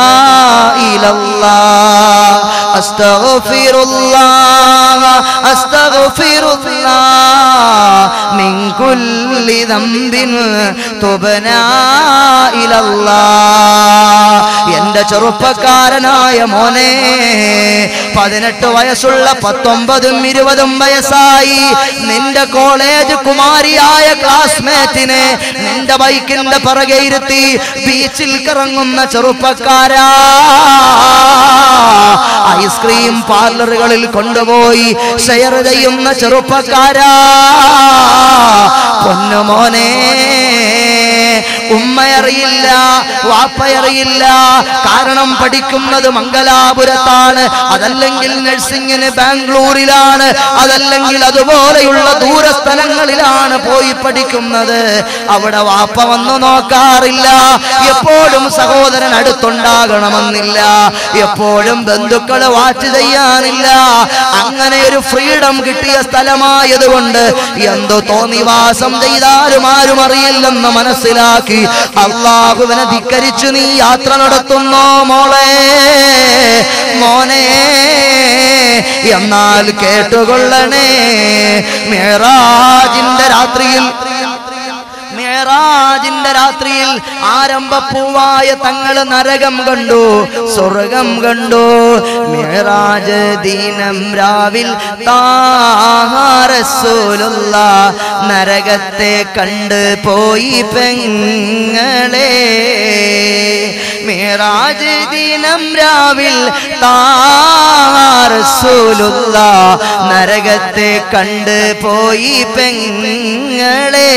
ഇലല്ലാഹ് അസ്തഗ്ഫിറുല്ലാഹ് അസ്തഗ്ഫിറുല്ലാഹ് മിൻ കുല്ലി ദംബിൻ തുബ്നാ ഇലല്ലാഹ്. എന്റെ ചെറുപ്പക്കാരനായ മോനെ, 18 വയസ്സുള്ള 19ഉം 20ഉം വയസ്സായി നിന്റെ കോളേജ് കുമാരിയായ ക്ലാസ്മേറ്റിനെ നിന്റെ ബൈക്കിന്റെ പിറകെ ഇരുത്തി ബീച്ചിൽ കറങ്ങുന്ന ചെറുപ്പക്കാരാ, ഐസ്ക്രീം പാർലറുകളിൽ കൊണ്ടുപോയി ഷെയർ ചെയ്യുന്ന ചെറുപ്പക്കാരാ, പൊന്നുമോനെ, ഉമ്മയറിയില്ല, വാപ്പയറിയില്ല. കാരണം പഠിക്കുന്നത് മംഗലാപുരത്താണ്, അതല്ലെങ്കിൽ നഴ്സിംഗിന് ബാംഗ്ലൂരിലാണ്, അതല്ലെങ്കിൽ അതുപോലെയുള്ള ദൂരസ്ഥലങ്ങളിലാണ് പോയി പഠിക്കുന്നത്. അവിടെ വാപ്പ വന്നു നോക്കാറില്ല. എപ്പോഴും സഹോദരൻ അടുത്തുണ്ടാകണമെന്നില്ല, എപ്പോഴും ബന്ധുക്കള് വാച്ച് ചെയ്യാനില്ല. അങ്ങനെ ഒരു ഫ്രീഡം കിട്ടിയ സ്ഥലമായതുകൊണ്ട് എന്തു തോന്നിവാസം ചെയ്താലും ആരും അറിയില്ലെന്ന് മനസ്സിലാക്കി അല്ലാഹുവിനെ ധിക്കരിച്ചു നീ യാത്ര നടത്തുന്നോ മോളെ, മോനെ? എന്നാൽ കേട്ടുകൊള്ളണേ, മിഅ്റാജിന്റെ രാത്രിയിൽ ആരംഭപ്പൂവായ തങ്ങള് നരകം കണ്ടു, സ്വർഗം കണ്ടു. മിഅ്റാജ് ദിനം രാവിൽ താഹ റസൂലുള്ളാഹ് നരകത്തെ കണ്ട് പോയി പെങ്ങളെ. മിഅ്റാജ് ദിനം രാവിൽ താഹ റസൂലുള്ളാഹ് നരകത്തെ കണ്ട് പോയി പെങ്ങളെ.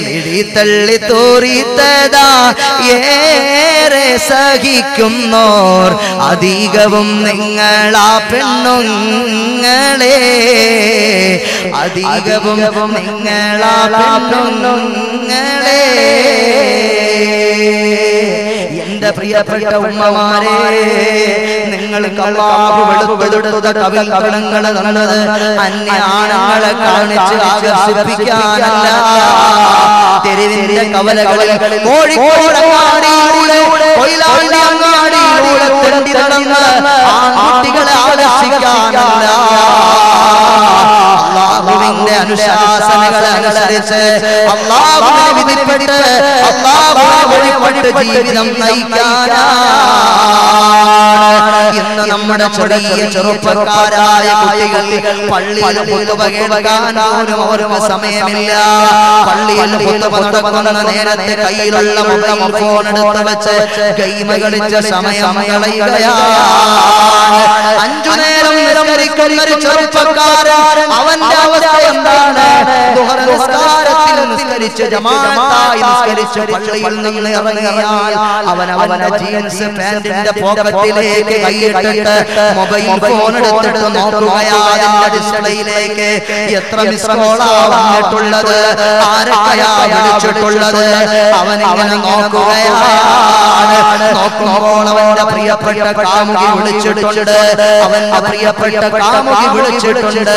മിഴിത്തള്ളി തോറിത്തതാ ഏറെ സഹിക്കുന്നോർ അധികവും നിങ്ങളാ പെണ്ണുങ്ങളെ, അധികവും നിങ്ങളാ പെണ്ണുങ്ങളെ. എന്റെ പ്രിയപ്പെട്ട ഉമ്മമാരെ, നിങ്ങൾക്ക് അല്ലാഹു വെളുപ്പെടുത്ത കവിൾത്തടങ്ങളെ തന്നത് അന്യ ആണുങ്ങളെ കാണിച്ച് ആകർഷിപ്പിക്കാനല്ല. തെരുവിന്റെ കവലകളിൽ കോഴിക്കോട് അങ്ങാടിയിലൂടെ കൊയിലാണ്ടി അങ്ങാടിയിലൂടെ തെണ്ടി നടന്ന് ആൺകുട്ടികളെ ആകർഷിക്കാനല്ല. അല്ലാഹുവിന്റെ അനുശാസനകളെ അനുസരിച്ച് അല്ലാഹുവിനെ വിധിപ്പെട്ട് അല്ലാഹുവിനെ വഴിപ്പെട്ട് ജീവിതം നയിക്കാനാണ് ഇന്ന് നമ്മുടെ ചെറിയ ചെറുപ്പക്കാരായ കുട്ടികൾ പള്ളിയിൽ ഖുതുബ കേൾക്കാൻ പോലും സമയമില്ല. പള്ളിയിൽ ഖുതുബ നടക്കുന്ന നേരത്തെ കയ്യിലുള്ള മൊബൈൽ ഫോൺ എടുത്ത് വെച്ച് ഗെയിം കളിച്ച സമയം കളയുകയാണ്. 5 നേരം നിസ്കരിക്കുന്ന ഒരു ചെറുപ്പക്കാരൻ, അവന്റെ അവസ്ഥ എന്താണ്? ദുഹർ നിസ്കാരത്തിൽ നിസ്കരിച്ച് ജമാഅത്തായി നിസ്കരിച്ച് പള്ളിയിൽ നിന്ന് ഇറങ്ങിയാൽ അവന്റെ ജീൻസ് പാന്റിന്റെ പോക്കറ്റിലേക്ക് കൈയിട്ടിട്ട് മൊബൈൽ ഫോൺ എടുത്തിട്ട് നോക്കുകയാണ്. അതിന്റെ ഡിസ്പ്ലേയിലേക്ക് എത്ര മിസ് കോളാ വന്നിട്ടുള്ളത്, ആരൊക്കെയാ വിളിച്ചിട്ടുള്ളത്, അവനിങ്ങനെ നോക്കുകയാണ്. നോക്കുമ്പോൾ അവന്റെ പ്രിയപ്പെട്ട കാമുകി വിളിച്ചിട്ടുണ്ട്, അവന്റെ പ്രിയപ്പെട്ട കാമുകി വിളിച്ചിട്ടുണ്ട്.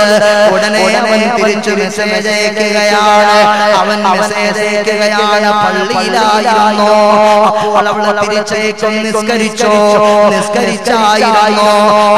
ഉടനെ അവൻ തിരിച്ചു മെസ്സേജ് അയക്കുകയാണ്, അവൻ മെസ്സേജ് അയക്കുകയാണ്, പള്ളിയിലായിരുന്നു. അപ്പോൾ അവൾ തിരിച്ചേക്കും, നിസ്കരിച്ചായിരുന്നു.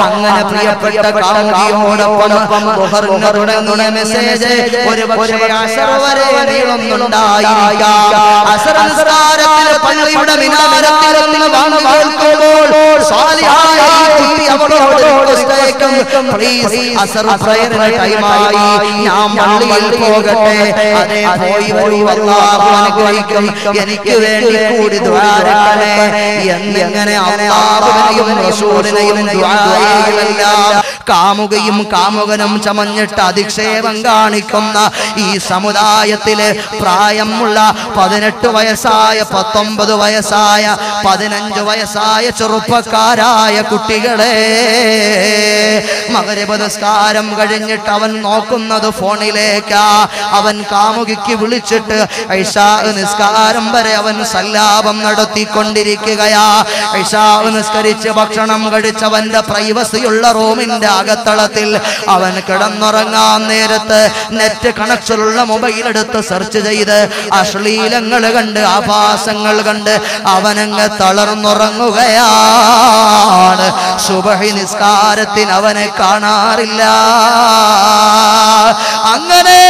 അങ്ങനെ പ്രിയപ്പെട്ട കാമുകിയോടൊപ്പം ദുഹറിന് തുടങ്ങിയ മെസ്സേജ് ഒരുപക്ഷേ അസർ വരെ നീളുന്നുണ്ടായിരിക്കാം. അസർ നിസ്കാരത്തിൽ പള്ളിയുടെ മിനാരത്തിൽ നിന്ന് ബാങ്ക് കേൾക്കുമ്പോൾ സാലിഹായ കുട്ടി അവളോട് റിക്വസ്റ്റ് അയക്കും, പ്ലീസ് അസർ പ്രയറിന് ടൈമായി, ഞാൻ പള്ളിയിൽ പോകട്ടെ. അതേ പോയി വരൂ, അല്ലാഹു അനുഗ്രഹിക്കും, എനിക്ക് വേണ്ടി കൂടി ദുആ ചെയ്യണേ എന്നിങ്ങനെ അല്ലാഹുവിനെയും റസൂലിനെയും ദുആ ചെയ്യുകയെല്ലാം കാമുകയും കാമുകനും ചമഞ്ഞിട്ട് അധിക്ഷേപം കാണിക്കുന്ന ഈ സമുദായത്തിലെ പ്രായമുള്ള 18 വയസ്സായ 19 വയസ്സായ 15 വയസ്സായ ചെറുപ്പക്കാരായ കുട്ടികളെ, മഗ്‌രിബ് നിസ്കാരം കഴിഞ്ഞിട്ട് അവൻ നോക്കുന്നത് ഫോണിലേക്കാ. അവൻ കാമുകിക്ക് വിളിച്ചിട്ട് ഇശാ നിസ്കാരം വരെ അവൻ സല്ലാപം നടത്തിക്കൊണ്ടിരിക്കുകയാ. ഇശാ നിസ്കരിച്ച് ഭക്ഷണം കഴിച്ചവന്റെ പ്രൈവസിയുള്ള റൂമിന്റെ അകത്തളത്തിൽ അവൻ കിടന്നുറങ്ങാൻ നേരത്ത് നെറ്റ് കണക്ഷനുള്ള മൊബൈൽ എടുത്ത് സെർച്ച് ചെയ്ത് അശ്ലീലങ്ങൾ കണ്ട് ആഭാസങ്ങൾ കണ്ട് അവനങ്ങ് തളർന്നുറങ്ങുകയാണ്. സുബഹി നിസ്കാരത്തിന് അവനെ കാണാറില്ല. അങ്ങനെ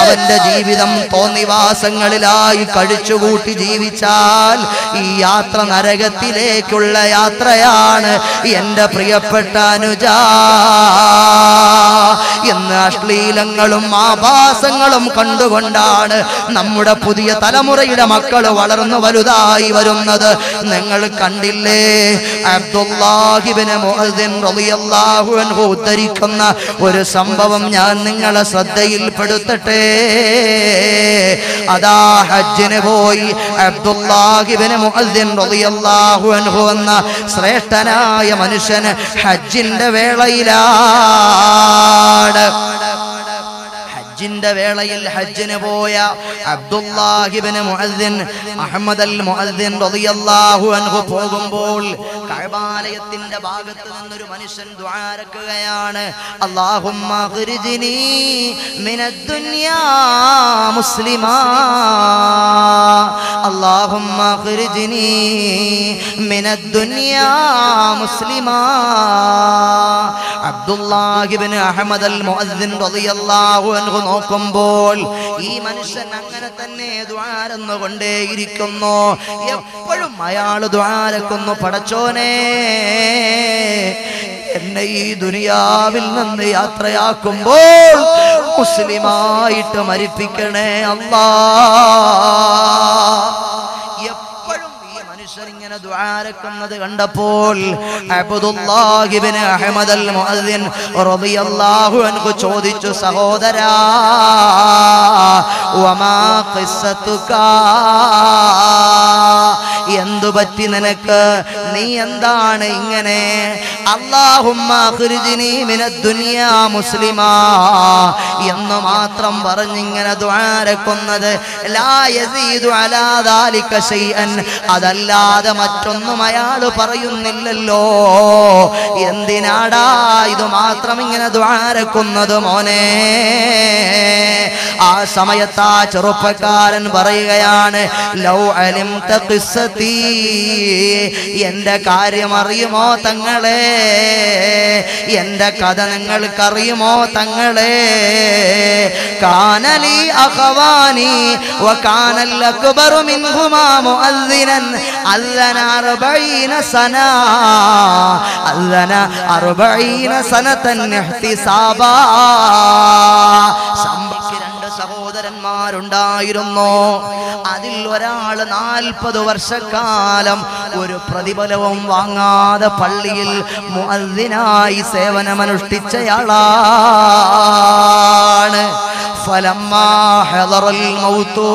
അവന്റെ ജീവിതം തോന്നിവാസങ്ങളിലായി കഴിച്ചുകൂട്ടി ജീവിച്ചാൽ ഈ യാത്ര നരകത്തിലേക്കുള്ള യാത്രയാണ് എന്റെ പ്രിയപ്പെട്ട അനുജ. ഇന്ന് അശ്ലീലങ്ങളും ആഭാസങ്ങളും കണ്ടുകൊണ്ടാണ് നമ്മുടെ പുതിയ തലമുറയുടെ മക്കൾ വളർന്നു വലുതായി വരുന്നത്. നിങ്ങൾ കണ്ടില്ലേ, അബ്ദുല്ലാഹ് ഇബ്നു മുഅദ്ദിൻ റളിയല്ലാഹു അൻഹു ഉദ്ധരിക്കുന്ന ഒരു സംഭവം ഞാൻ നിങ്ങളെ ശ്രദ്ധയിൽപ്പെടുത്തട്ടെ. അതാ ഹജ്ജിന് പോയി അബ്ദുല്ലാഹ് ഇബ്നു മുഅദ്ദിൻ റളിയല്ലാഹു അൻഹു എന്ന ശ്രേഷ്ഠനായ മനുഷ്യൻ ഹജ്ജിന്റെ വേളയിലാണ്. ഹജ്ജിന്റെ വേളയിൽ ഹജ്ജിന് പോയ അബ്ദുല്ലാഹ് ഇബ്നു മുഅദ്ദിൻ അഹ്മദ് അൽ മുഅദ്ദിൻ റളിയല്ലാഹു അൻഹു പോകുമ്പോൾ കഅബാലയത്തിന്റെ ഭാഗത്ത് നിന്നൊരു മനുഷ്യൻ ദുആരക്കുകയാണ്, അല്ലാഹുമ്മ ഖ്രിജ്നി മിനദ് ദുനിയാ മുസ്ലിമാ, അല്ലാഹുമ്മ ഖ്രിജ്നി മിനദ് ദുനിയാ മുസ്ലിമാ. അബ്ദുല്ലാഹ് ഇബ്നു അഹ്മദ് അൽ മുഅദ്ദിൻ റളിയല്ലാഹു അൻഹു നോക്കുമ്പോൾ ഈ മനുഷ്യൻ അങ്ങനെ തന്നെ ദുആരന്നുകൊണ്ടേയിരിക്കുന്നു. എപ്പോഴും അയാൾ ദുആരക്കുന്നു, പടച്ചോനെ എന്നെ ഈ ദുനിയാവിൽ നിന്ന് യാത്രയാക്കുമ്പോൾ മുസ്ലിമായിട്ട് മരിപ്പിക്കണേ അല്ലാഹ്. ഇങ്ങനെ ദുആരക്കുന്നത് കണ്ടപ്പോൾ അബ്ദുല്ലാഹ് ഇബ്നു അഹ്മദ് അൽ മുഅദ്ദിൻ റളിയല്ലാഹു അൻഹു ചോദിച്ചു, സഹോദരാ വമാ ഖിസ്സതുക, എന്തു പറ്റി നിനക്ക്, നീ എന്താണ് ഇങ്ങനെ? അല്ലാഹുമ്മ ഖ്രിജ്നി മിനദ് ദുനിയാ മുസ്ലിമാ എന്ന് മാത്രം പറഞ്ഞിങ്ങനെ ദുആരക്കുന്നത്, ലാ യസീദു അലാ ദാലിക ശൈഅൻ, അതല്ലാതെ മറ്റൊന്നും അയാൾ പറയുന്നില്ലല്ലോ. എന്തിനാടാ ഇത് മാത്രം ഇങ്ങനെ ദുആരക്കുന്നത് മോനെ? ആ സമയത്ത് ആ ചെറുപ്പക്കാരൻ പറയുകയാണ്, ലൗ അലിംത ഖിസ്സതി, എന്റെ കാര്യം അറിയുമോ തങ്ങളെ, എന്റെ കഥ നിങ്ങൾക്കറിയുമോ തങ്ങളെ? കാനലി അഖവാനി വകാനൽ അക്ബറു മിൻഹുമാ മുഅദ്ദിനൻ അല്ലന 40 സന, അല്ലന 40 സനതൻ ഇഹ്തിസാബാ. സഹോദരന്മാരുണ്ടായിരുന്നു. അതിൽ ഒരാൾ 40 വർഷക്കാലം ഒരു പ്രതിഫലവും വാങ്ങാതെ പള്ളിയിൽ മുഅദ്ദിനായി സേവനമനുഷ്ഠിച്ചയാളാണ്. ഫലമ്മാ ഹദറൽ മൗതു,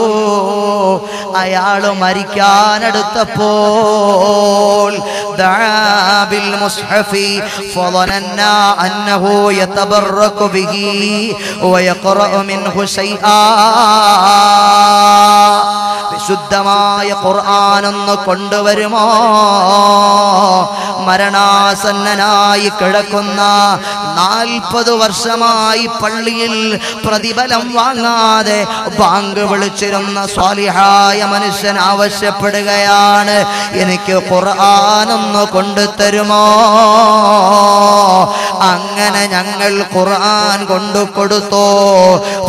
അയാൾ മരിക്കാനടുത്തപ്പോൾ ദഅ ബിൽ മുസ്ഹഫി ഫളനന്നാ അന്നഹു യതബറകു ബിഹി വയഖറഉ മിൻഹു ശൈആ. വിശുദ്ധമായ ഖുർആനൊന്ന് കൊണ്ടുവരുമോ? മരണാസന്നനായി കിടക്കുന്ന 40 വർഷമായി പള്ളിയിൽ പ്രതിഫലം വാങ്ങാതെ ബാങ്ക് വിളിച്ചിരുന്ന സ്വാലിഹായ മനുഷ്യൻ ആവശ്യപ്പെടുകയാണ്, എനിക്ക് ഖുർആനൊന്ന് കൊണ്ടുതരുമോ? അങ്ങനെ ഞങ്ങൾ ഖുർആൻ കൊണ്ടു കൊടുത്തു.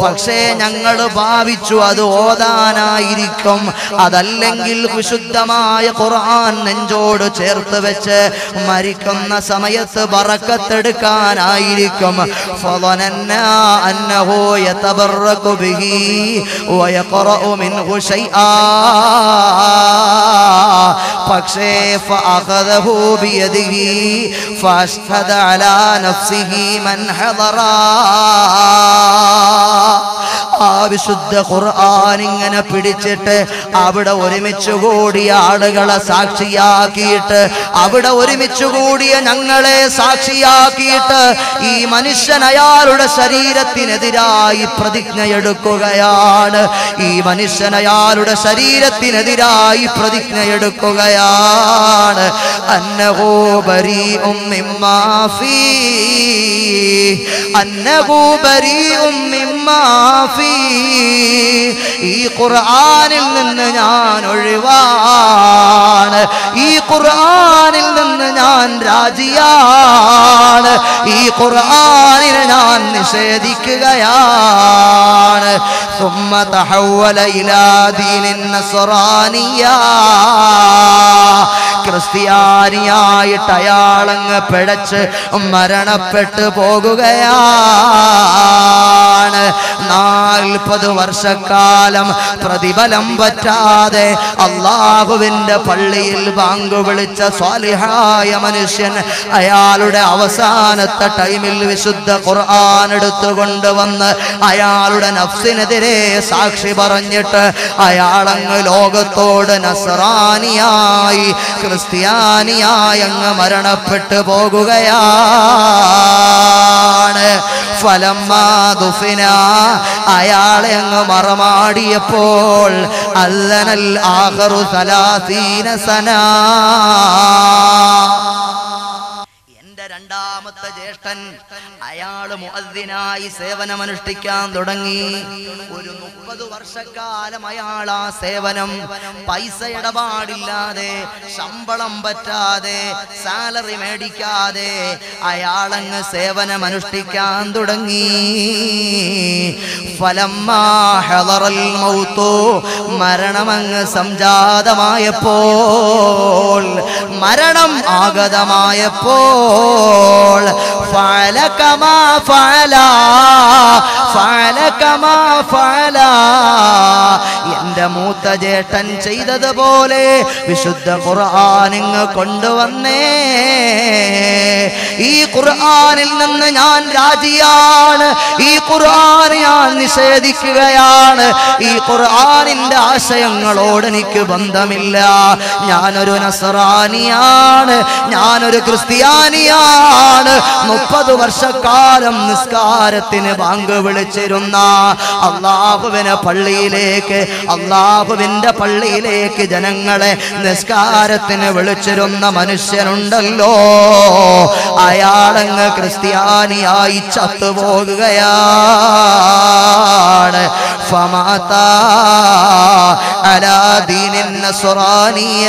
പക്ഷേ ഞങ്ങൾ ഭാവിച്ചു അത് ഓതാനായിരിക്കും, അതല്ലെങ്കിൽ വിശുദ്ധമായ ഖുർആൻ നെഞ്ചോട് ചേർത്ത് വെച്ച് മരിക്കുന്ന സമയത്ത് ബറക്കത്തെടുക്കാനായിരിക്കും. ഫളനന്നാ അന്നഹു യതബറകു ബിഹി വയഖറഉ മിൻഹു ശൈആ. പക്ഷേ ഫഅഖദഹു ബിയദിഹി ഫഅശ്ഹദ അലാ നഫ്സിഹി മൻ ഹദറ. ആ വിശുദ്ധ ഖുർആൻ ഇങ്ങനെ പിടിച്ചിട്ട് അവിടെ ഒരുമിച്ച് കൂടിയ ആളുകളെ സാക്ഷിയാക്കിയിട്ട്, അവിടെ ഒരുമിച്ച് കൂടിയ ഞങ്ങളെ സാക്ഷിയാക്കിയിട്ട് ഈ മനുഷ്യൻ അയാളുടെ ശരീരത്തിനെതിരായി പ്രതിജ്ഞയെടുക്കുകയാണ്. ഈ മനുഷ്യൻ അയാളുടെ ശരീരത്തിനെതിരായി പ്രതിജ്ഞയെടുക്കുകയാണ്. അന്നഹു ബരീഉം മിമ്മാ ഫീ, അന്നഹു ബരീഉം മിമ്മാ ഫീ. ഈ ഖുർആനിൽ നിന്ന് ഞാൻ ഒഴിവാണ്, ഈ ഖുർആനിൽ നിന്ന് ഞാൻ രാജിയാണ്, ഈ ഖുർആനിനെ ഞാൻ നിഷേധിക്കുകയാണ്. ثم تحول إلى دين النصرانية. ക്രിസ്ത്യാനിയായിട്ട് അയാളങ്ങ് പിഴച്ച് മരണപ്പെട്ടു പോകുകയാണ്. 40 വർഷക്കാലം പ്രതിഫലം പറ്റാതെ അള്ളാഹുവിന്റെ പള്ളിയിൽ ബാങ്ക് വിളിച്ച സ്വാലിഹായ മനുഷ്യൻ അയാളുടെ അവസാനത്തെ ടൈമിൽ വിശുദ്ധ ഖുർആൻ എടുത്തുകൊണ്ടുവന്ന് അയാളുടെ നഫ്സിനെതിരെ സാക്ഷി പറഞ്ഞിട്ട് അയാളങ്ങ് ലോകത്തോട് നസ്രാനിയായി, ക്രിസ്ത്യാനിയായി അങ്ങ് മരണപ്പെട്ടു പോകുകയാണ്. ഫലമ്മാ ദുഫിന, അയാളെ അങ്ങ് മറമാടിയപ്പോൾ അല്ലനൽ ആഖറു 30 സന. രണ്ടാമത്തെ ജ്യേഷ്ഠൻ അയാള് മുഅദ്ദിനായി സേവനമനുഷ്ഠിക്കാൻ തുടങ്ങി. ഒരു 30 വർഷക്കാലം അയാൾ ആ സേവനം പൈസ ഇടപാടില്ലാതെ, ശമ്പളം പറ്റാതെ, സാലറി മേടിക്കാതെ അയാളങ്ങ് സേവനമനുഷ്ഠിക്കാൻ തുടങ്ങി. ഫലമ്മാ ഹളറൽ മൗതു, മരണമങ്ങ് സംജാതമായപ്പോൾ, മരണം ആഗതമായപ്പോൾ ഫഅല കമാ ഫഅല, ഫഅല കമാ ഫഅല, എന്റെ മൂത്ത ജേട്ടൻ ചെയ്തതുപോലെ വിശുദ്ധ ഖുർആൻ ഇങ്ങ് കൊണ്ടുവന്നേ. ഈ ഖുർആനിൽ നിന്ന് ഞാൻ രാജിയാണ്, ഈ ഖുർആൻ ഞാൻ നിഷേധിക്കുകയാണ്, ഈ ഖുർആനിന്റെ ആശയങ്ങളോട് എനിക്ക് ബന്ധമില്ല. ഞാനൊരു നസ്രാനിയാണ്, ഞാനൊരു ക്രിസ്ത്യാനിയാണ്. 30 വർഷക്കാലം നിസ്കാരത്തിന് ബാങ്ക് വിളിച്ചിരുന്ന, അള്ളാഹുവിനെ പള്ളിയിലേക്ക്, അള്ളാഹുവിന്റെ പള്ളിയിലേക്ക് ജനങ്ങളെ നിസ്കാരത്തിന് വിളിച്ചിരുന്ന മനുഷ്യനുണ്ടല്ലോ, അയാളങ്ങ് ക്രിസ്ത്യാനിയായി ചത്തുപോകുകയാണ്. ഫമാത അലാ ദീനിൻ നസ്റാനിയ.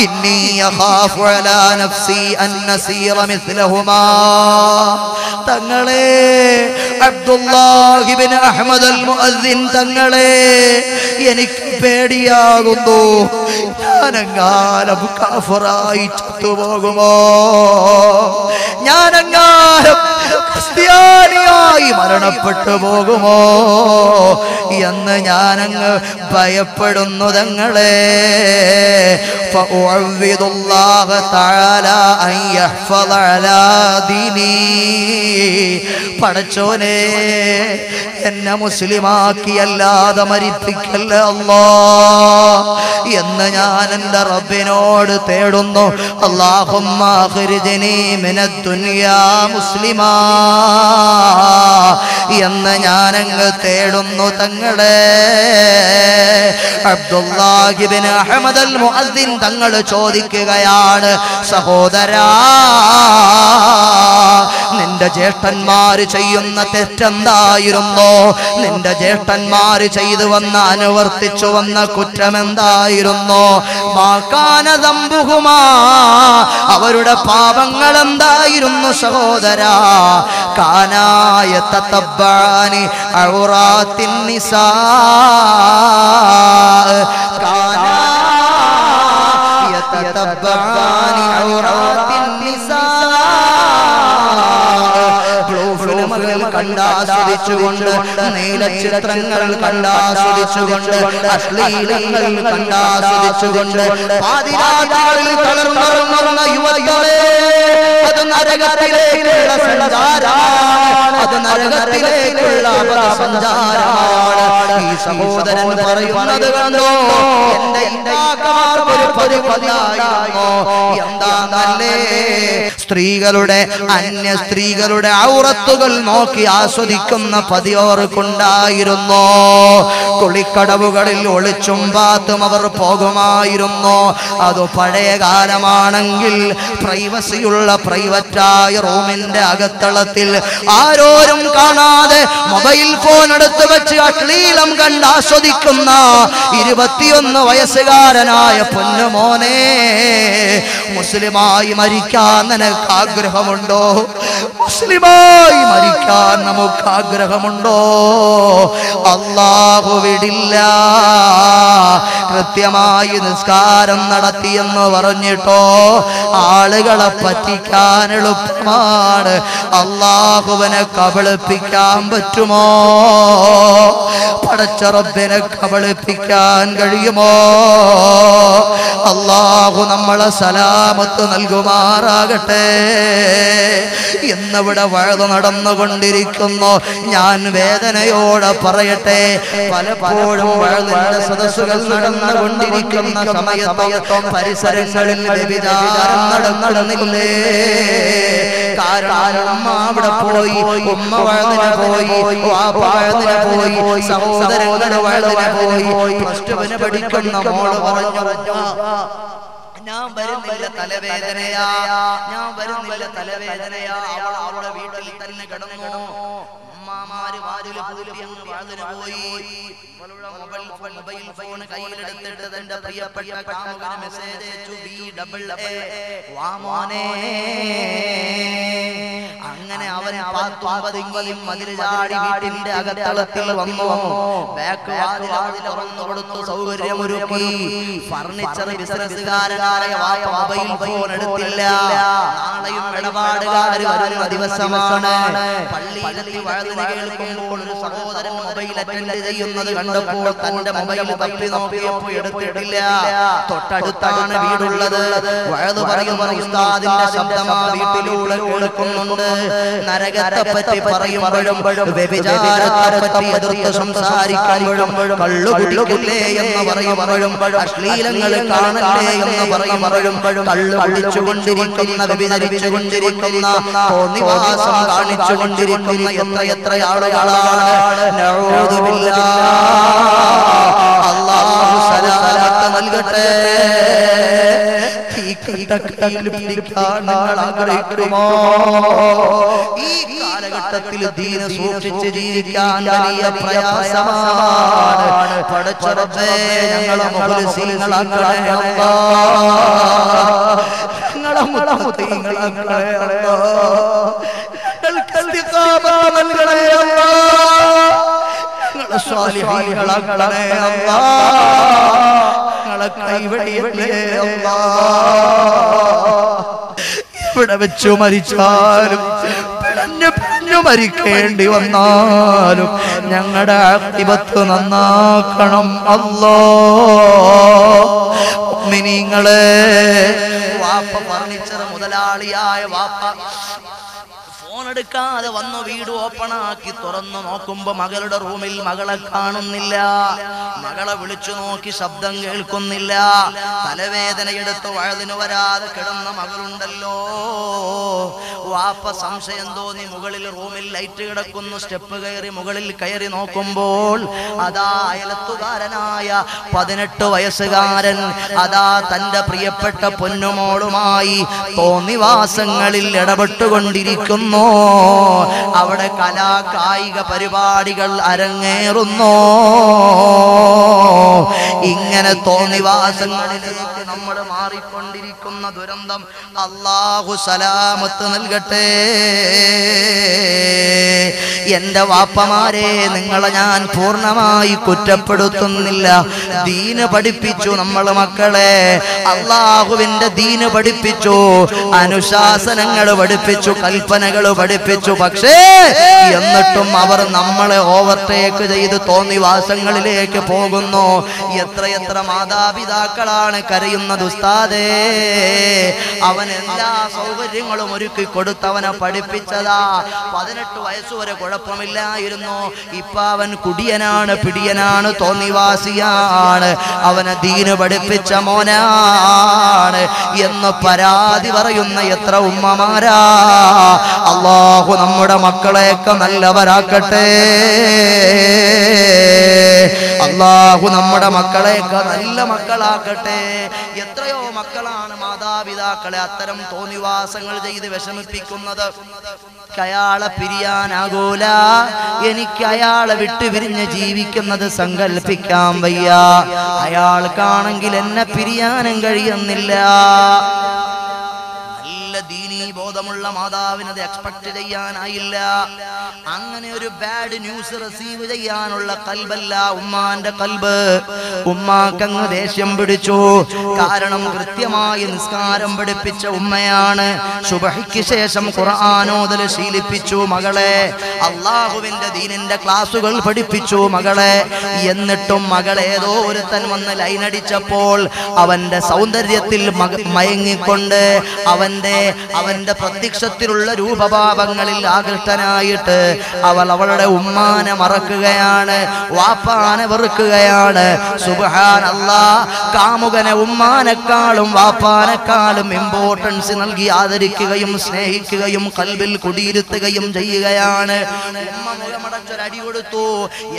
ഇന്നി യഖാഫു അലാ നഫ്സി അൻ നസീറ മിസ്ലഹുമാ. തങ്ങളെ, അബ്ദുല്ലാഹി ഇബ്നു അഹ്മദ് അൽ മുഅദ്ദിൻ തങ്ങളെ, എനിക്ക് പേടിയാകുന്നു, ഞാനെങ്ങാനും കാഫിറായി ചത്തുപോകുമോ, ഞാനെങ്ങാനും ക്രിസ്ത്യാനിയായി മരണപ്പെട്ടു പോകുമോ എന്ന് ഞാനങ്ങ് ഭയപ്പെടുന്നു തങ്ങളെ. ഫഉഅവ്വിദുല്ലാഹ തആല അൻ യഹ്ഫള അലാ ദീനി. പടച്ചോനെ, എന്നെ മുസ്ലിമാക്കിയല്ലാതെ മരിപ്പിക്കല്ല അല്ലാഹ് എന്ന് ഞാൻ എൻ്റെ റബ്ബിനോട് തേടുന്നു. അല്ലാഹുമ്മ അഖ്രിജ്നി മിനദ് ദുനിയാ മുസ്ലിമാ. എന്ന് ഞാനങ്ങ് തേടുന്നു തങ്ങളെ. അബ്ദുല്ലാഹ് ഇബ്നു അഹ്മദ് അൽ മുഅദ്ദിൻ തങ്ങൾ ചോദിക്കുകയാണ്, സഹോദരാ, നിന്റെ ജ്യേഷ്ഠന്മാര് ചെയ്യുന്ന തെറ്റെന്തായിരുന്നോ? നിന്റെ ജ്യേഷ്ഠന്മാര് ചെയ്തു വന്ന അനുവർത്തിച്ചു വന്ന കുറ്റമെന്തായിരുന്നോ? മാകാന ദംബുഹുമാ, അവരുടെ പാപങ്ങൾ എന്തായിരുന്നു സഹോദരാ? കാനായ തതബ്ബാനി ഔറാത്തിൻ നിസാ, കാനായ തതബ്ബാനി ഔറാത്തിൻ നിസാ, കണ്ടാസ്വദിച്ചുകൊണ്ട്, നീലചിത്രങ്ങൾ കണ്ടാസ്വദിച്ചുകൊണ്ട്, അശ്ലീലങ്ങൾ കണ്ടാസ്വദിച്ചുകൊണ്ട്, പാതിരാത്രികളിൽ തളർന്നുറങ്ങുന്ന യുവതികളെ, അത് നരകത്തിലേക്കുള്ള സഞ്ചാരമാണ്, അത് നരകത്തിലേക്കുള്ള സഞ്ചാരമാണ്. ഈ സഹോദരൻ പറയുന്നത് കണ്ടോ, എന്റെ ഇക്കാക്കമാർക്കൊരു പതിവല്ലായിരുന്നോ? എന്താണല്ലേ, സ്ത്രീകളുടെ, അന്യ സ്ത്രീകളുടെ ഔറത്തുകൾ നോക്കി ആസ്വദിക്കുന്ന പതിവ് അവർക്കുണ്ടായിരുന്നു. കുളിക്കടവുകളിൽ ഒളിച്ചും പാത്തും അവർ പോകുമായിരുന്നു. അത് പഴയ കാലമാണെങ്കിൽ പ്രൈവസിയുള്ള പ്രൈവറ്റായ റൂമിന്റെ അകത്തളത്തിൽ ആരോരും കാണാതെ മൊബൈൽ ഫോൺ എടുത്ത് വെച്ച് അശ്ലീലം കണ്ട് ആസ്വദിക്കുന്ന 21 വയസ്സുകാരനായ പൊന്നുമോനെ, മുസ്ലിമായി മരിക്കാൻ നിനക്ക് ആഗ്രഹമുണ്ടോ? മുസ്ലിമായി മരിക്കാൻ നമുക്ക് ആഗ്രഹമുണ്ടോ? അല്ലാഹു വിടില്ല. കൃത്യമായി നിസ്കാരം നടത്തിയെന്ന് പറഞ്ഞിട്ടോ ആളുകളെ പറ്റിക്കാൻ എളുപ്പമാണ്. അല്ലാഹുവിനെ കബളിപ്പിക്കാൻ പറ്റുമോ? പടച്ച റബ്ബിനെ കബളിപ്പിക്കാൻ കഴിയുമോ? അല്ലാഹു നമ്മളെ സലാമത്ത് നൽകുമാറാകട്ടെ. എന്നിവിടെ വഴുത് നടന്നുകൊണ്ടിരിക്കുന്നു. ഞാൻ വേദനയോടെ പറയട്ടെ, പലപ്പോഴും വഴുതിന്റെ സദസ്സുകൾ നടന്നുകൊണ്ടിരിക്കുന്ന സമയത്തും പരിസരങ്ങളിൽ വ്യഭിചാരം നടന്നില്ലേ? കാരണം ഉമ്മ അവിടെ പോയി, ഉമ്മ വഴുതിന് പോയി, വാപ്പ വഴുതിന് പോയി, സഹോദരങ്ങളുടെ വഴുതിന് പോയി. പ്ലസ് ടുവിന് പഠിക്കുന്ന മോള് പറഞ്ഞു, ഞാൻ വരുന്നില്ല, തലവേദനയാ, ഞാൻ വരുന്നില്ല, തലവേദനയാ. അവൾ അവളുടെ വീട്ടിൽ തന്നെ കിടന്നു. ഉമ്മാമാര് വാതിൽ പൂട്ടി അങ്ങ് വാതിന് പോയി. അവളുടെ മൊബൈൽ ഫോൺ കയ്യിലെടുത്തിട്ട് തന്റെ പ്രിയപ്പെട്ട കാമുകന് മെസ്സേജ് അയച്ചു, BAA, വാ മോനെ. അങ്ങനെ അവൻ 19 മതിൽ ചാടി വീട്ടിന്റെ അകത്തളത്തിൽ വന്നു. ബാക്ക് വാതിൽ തുറന്നു കൊടുത്തു, സൗകര്യമൊരുക്കി. ഫർണിച്ചർ ബിസിനസ്സുകാരനായ വാപ്പ മൊബൈൽ ഫോൺ എടുത്തില്ല. നാളെയും ഇടപാടുകാർ വരുന്ന ദിവസമാണ്. പള്ളിയിലെത്തി വഴുതിന് കേൾക്കുമ്പോൾ ഒരു സഹോദരൻ മൊബൈൽ അറ്റൻഡ് ചെയ്യുന്നത് കണ്ടപ്പോൾ തന്റെ മൊബൈൽ തപ്പി നോക്കിയപ്പോൾ എടുത്തിട്ടില്ല. തൊട്ടടുത്താണ് വീടുള്ളത്. വഴുത് പറയുന്ന ഉസ്താദിന്റെ ശബ്ദം ആ വീട്ടിലൂടെ കേൾക്കുന്നുണ്ട്. നരകത്തെ പറ്റി പറയുമ്പോഴും, വ്യഭിചാരത്തെ പറ്റി എതിർത്ത് സംസാരിക്കുമ്പോഴും, കള്ളു കുടിക്കില്ലേ എന്ന് പറയുമ്പോഴും, അശ്ലീലങ്ങൾ കാണല്ലേ എന്ന് പറയുമ്പോഴും, കള്ളു കുടിച്ചുകൊണ്ടിരിക്കുന്ന, വ്യഭിചരിച്ചുകൊണ്ടിരിക്കുന്ന, തോന്നിവാസം കാണിച്ചുകൊണ്ടിരിക്കുന്ന എത്ര ആളുകളാണ്. നഊദു ബില്ലാഹ്. അല്ലാഹു സലാമത്ത് നൽകട്ടെ. ഈ കാലഘട്ടത്തിൽ ദീന് സൂക്ഷിച്ച് ജീവിക്കാൻ വലിയ പ്രയാസമാണ്. പടച്ച റബ്ബേ, ഞങ്ങളെ മുഖ്ലിസീങ്ങളാക്കണേ അല്ലാഹ്, ഞങ്ങളെ മുത്തഖീങ്ങളാക്കണേ അല്ലാഹ്, ഞങ്ങൾക്ക് ഇസ്തിഖാമത്ത് നൽകണേ അല്ലാഹ്, ഞങ്ങളെ സ്വാലിഹീങ്ങളാക്കണേ അല്ലാഹ്, ഞങ്ങളെ കൈവടിയല്ലേ അല്ലാഹ്. ഇവിടെ വെച്ചു മരിച്ചാലും പിഴഞ്ഞു മരിക്കേണ്ടി വന്നാലും ഞങ്ങളുടെ ആഖിബത്ത് നന്നാക്കണം അല്ലാഹ്. മുഅ്മിനീങ്ങളെ, വാപ്പ ഫർണിച്ചർ മുതലാളിയായ വാപ്പ ഫോൺ എടുക്കാതെ വന്നു. വീട് ഓപ്പണാക്കി തുറന്നു നോക്കുമ്പോ മകളുടെ റൂമിൽ മകളെ കാണുന്നില്ല. മകളെ വിളിച്ചു നോക്കി, ശബ്ദം കേൾക്കുന്നില്ല. തലവേദനയെടുത്ത് വഴുതിന് വരാതെ കിടന്ന മകളുണ്ടല്ലോ. വാപ്പ സംശയം തോന്നി മുകളിൽ റൂമിൽ ലൈറ്റ് കിടക്കുന്നു. സ്റ്റെപ്പ് കയറി മുകളിൽ കയറി നോക്കുമ്പോൾ അതാ അയലത്തുകാരനായ 18 വയസ്സുകാരൻ അതാ തന്റെ പ്രിയപ്പെട്ട പൊന്നുമോളുമായി തോന്നിവാസങ്ങളിൽ ഇടപെട്ടുകൊണ്ടിരിക്കുന്നു. അവിടെ കലാകായിക പരിപാടികൾ അരങ്ങേറുന്നു. ഇങ്ങനെ തോന്നിവാസങ്ങളിലേക്ക് നമ്മൾ മാറിക്കൊണ്ടിരിക്കുന്ന ദുരന്തം അല്ലാഹു സലാമത്ത് നൽകട്ടെ. എന്റെ വാപ്പമാരെ, നിങ്ങളെ ഞാൻ പൂർണ്ണമായി കുറ്റപ്പെടുത്തുന്നില്ല. ദീന് പഠിപ്പിച്ചു നമ്മൾ മക്കളെ, അള്ളാഹുവിന്റെ ദീന് പഠിപ്പിച്ചു, അനുശാസനങ്ങൾ പഠിപ്പിച്ചു, കൽപ്പനകൾ പഠിപ്പിച്ചു. പക്ഷേ എന്നിട്ടും അവർ നമ്മളെ ഓവർടേക്ക് ചെയ്ത് തോന്നിവാസങ്ങളിലേക്ക് പോകുന്നു. എത്രയെത്ര മാതാപിതാക്കളാണ് കരയുന്നത്. ഉസ്താദേ, അവൻ എല്ലാ സൗകര്യങ്ങളും ഒരുക്കി കൊടുത്തവനെ പഠിപ്പിച്ചതാ. 18 വയസ്സുവരെ കുഴപ്പമില്ലായിരുന്നു. ഇപ്പൊ അവൻ കുടിയനാണ്, പിടിയനാണ്, തോന്നിവാസിയാണ്, അവനെ ദീന് പഠിപ്പിച്ച മോനാണ് എന്ന് പരാതി പറയുന്ന എത്ര ഉമ്മമാരാ. അല്ലാഹു നമ്മുടെ മക്കളെയൊക്കെ നല്ലവരാക്കട്ടെ. അല്ലാഹു നമ്മുടെ മക്കളെയൊക്കെ നല്ല മക്കളാക്കട്ടെ. എത്രയോ മക്കളാണ് മാതാപിതാക്കളെ അത്തരം തോന്നിവാസങ്ങൾ ചെയ്ത് വിഷമിപ്പിക്കുന്നത്. അയാളെ പിരിയാനാകൂല, എനിക്ക് അയാളെ വിട്ടുപിരിഞ്ഞ് ജീവിക്കുന്നത് സങ്കല്പിക്കാൻ വയ്യ, അയാൾക്കാണെങ്കിൽ എന്നെ പിരിയാനും കഴിയുന്നില്ല. ദീനീ ബോധമുള്ള മാതാവിനത് എക്സ്പെക്ട് ചെയ്യാനായില്ല. അങ്ങനെ ഒരു ബാഡ് ന്യൂസ് റിസീവ് ചെയ്യാനുള്ള കൽബല്ല ഉമ്മാന്റെ കൽബ്. ഉമ്മാക്കങ്ങ് ദേഷ്യം പിടിച്ചു. കാരണം കൃത്യമായി നിസ്കാരം പഠിപ്പിച്ച ഉമ്മയാണ്. സുബഹിക്ക് ശേഷം ഖുർആൻ ഓതൽ ശീലിപ്പിച്ചു മകളെ. അള്ളാഹുവിന്റെ ദീനിന്റെ ക്ലാസുകൾ പഠിപ്പിച്ചു മകളെ. എന്നിട്ടും മകളേതോ ഒരുത്തൻ വന്ന് ലൈനടിച്ചപ്പോൾ അവന്റെ സൗന്ദര്യത്തിൽ മയങ്ങിക്കൊണ്ട് അവന്റെ പ്രത്യക്ഷത്തിലുള്ള രൂപഭാവങ്ങളിൽ ആകൃഷ്ടനായിട്ട് അവളുടെ ഉമ്മാനെ മറക്കുകയാണ്, വാപ്പാനെ വെറുക്കുകയാണ്. സുബ്ഹാനല്ലാഹ്, കാമുകനെ ഉമ്മാനെക്കാളും വാപ്പാനെക്കാളും ഇമ്പോർട്ടൻസ് നൽകി ആദരിക്കുകയും സ്നേഹിക്കുകയും കൽബിൽ കുടിയിരുത്തുകയും ചെയ്യുകയാണ്. ഉമ്മ മുഖമടച്ചൊരടി കൊടുത്തു.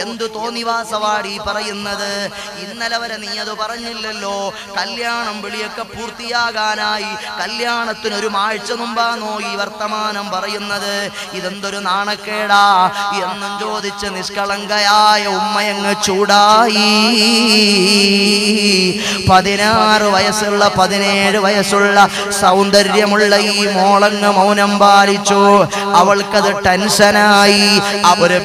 എന്തു തോന്നിവാസവാടി പറയുന്നത്? ഇന്നലെ വരെ നീ അത് പറഞ്ഞില്ലല്ലോ. കല്യാണം വിളിയൊക്കെ പൂർത്തിയാകാനായി, കല്യാണത്തിനൊരു ആഴ്ച മുമ്പാണോ ഈ വർത്തമാനം പറയുന്നത്? ഇതെന്തൊരു നാണക്കേടാ എന്നും ചോദിച്ച് നിഷ്കളങ്കയായ ഉമ്മയങ്ങ് ചൂടായി. 16 വയസ്സുള്ള 17 വയസ്സുള്ള സൗന്ദര്യമുള്ള ഈ മോളങ്ങ് മൗനം പാലിച്ചു. അവൾക്കത് ടെൻഷനായി. അവര്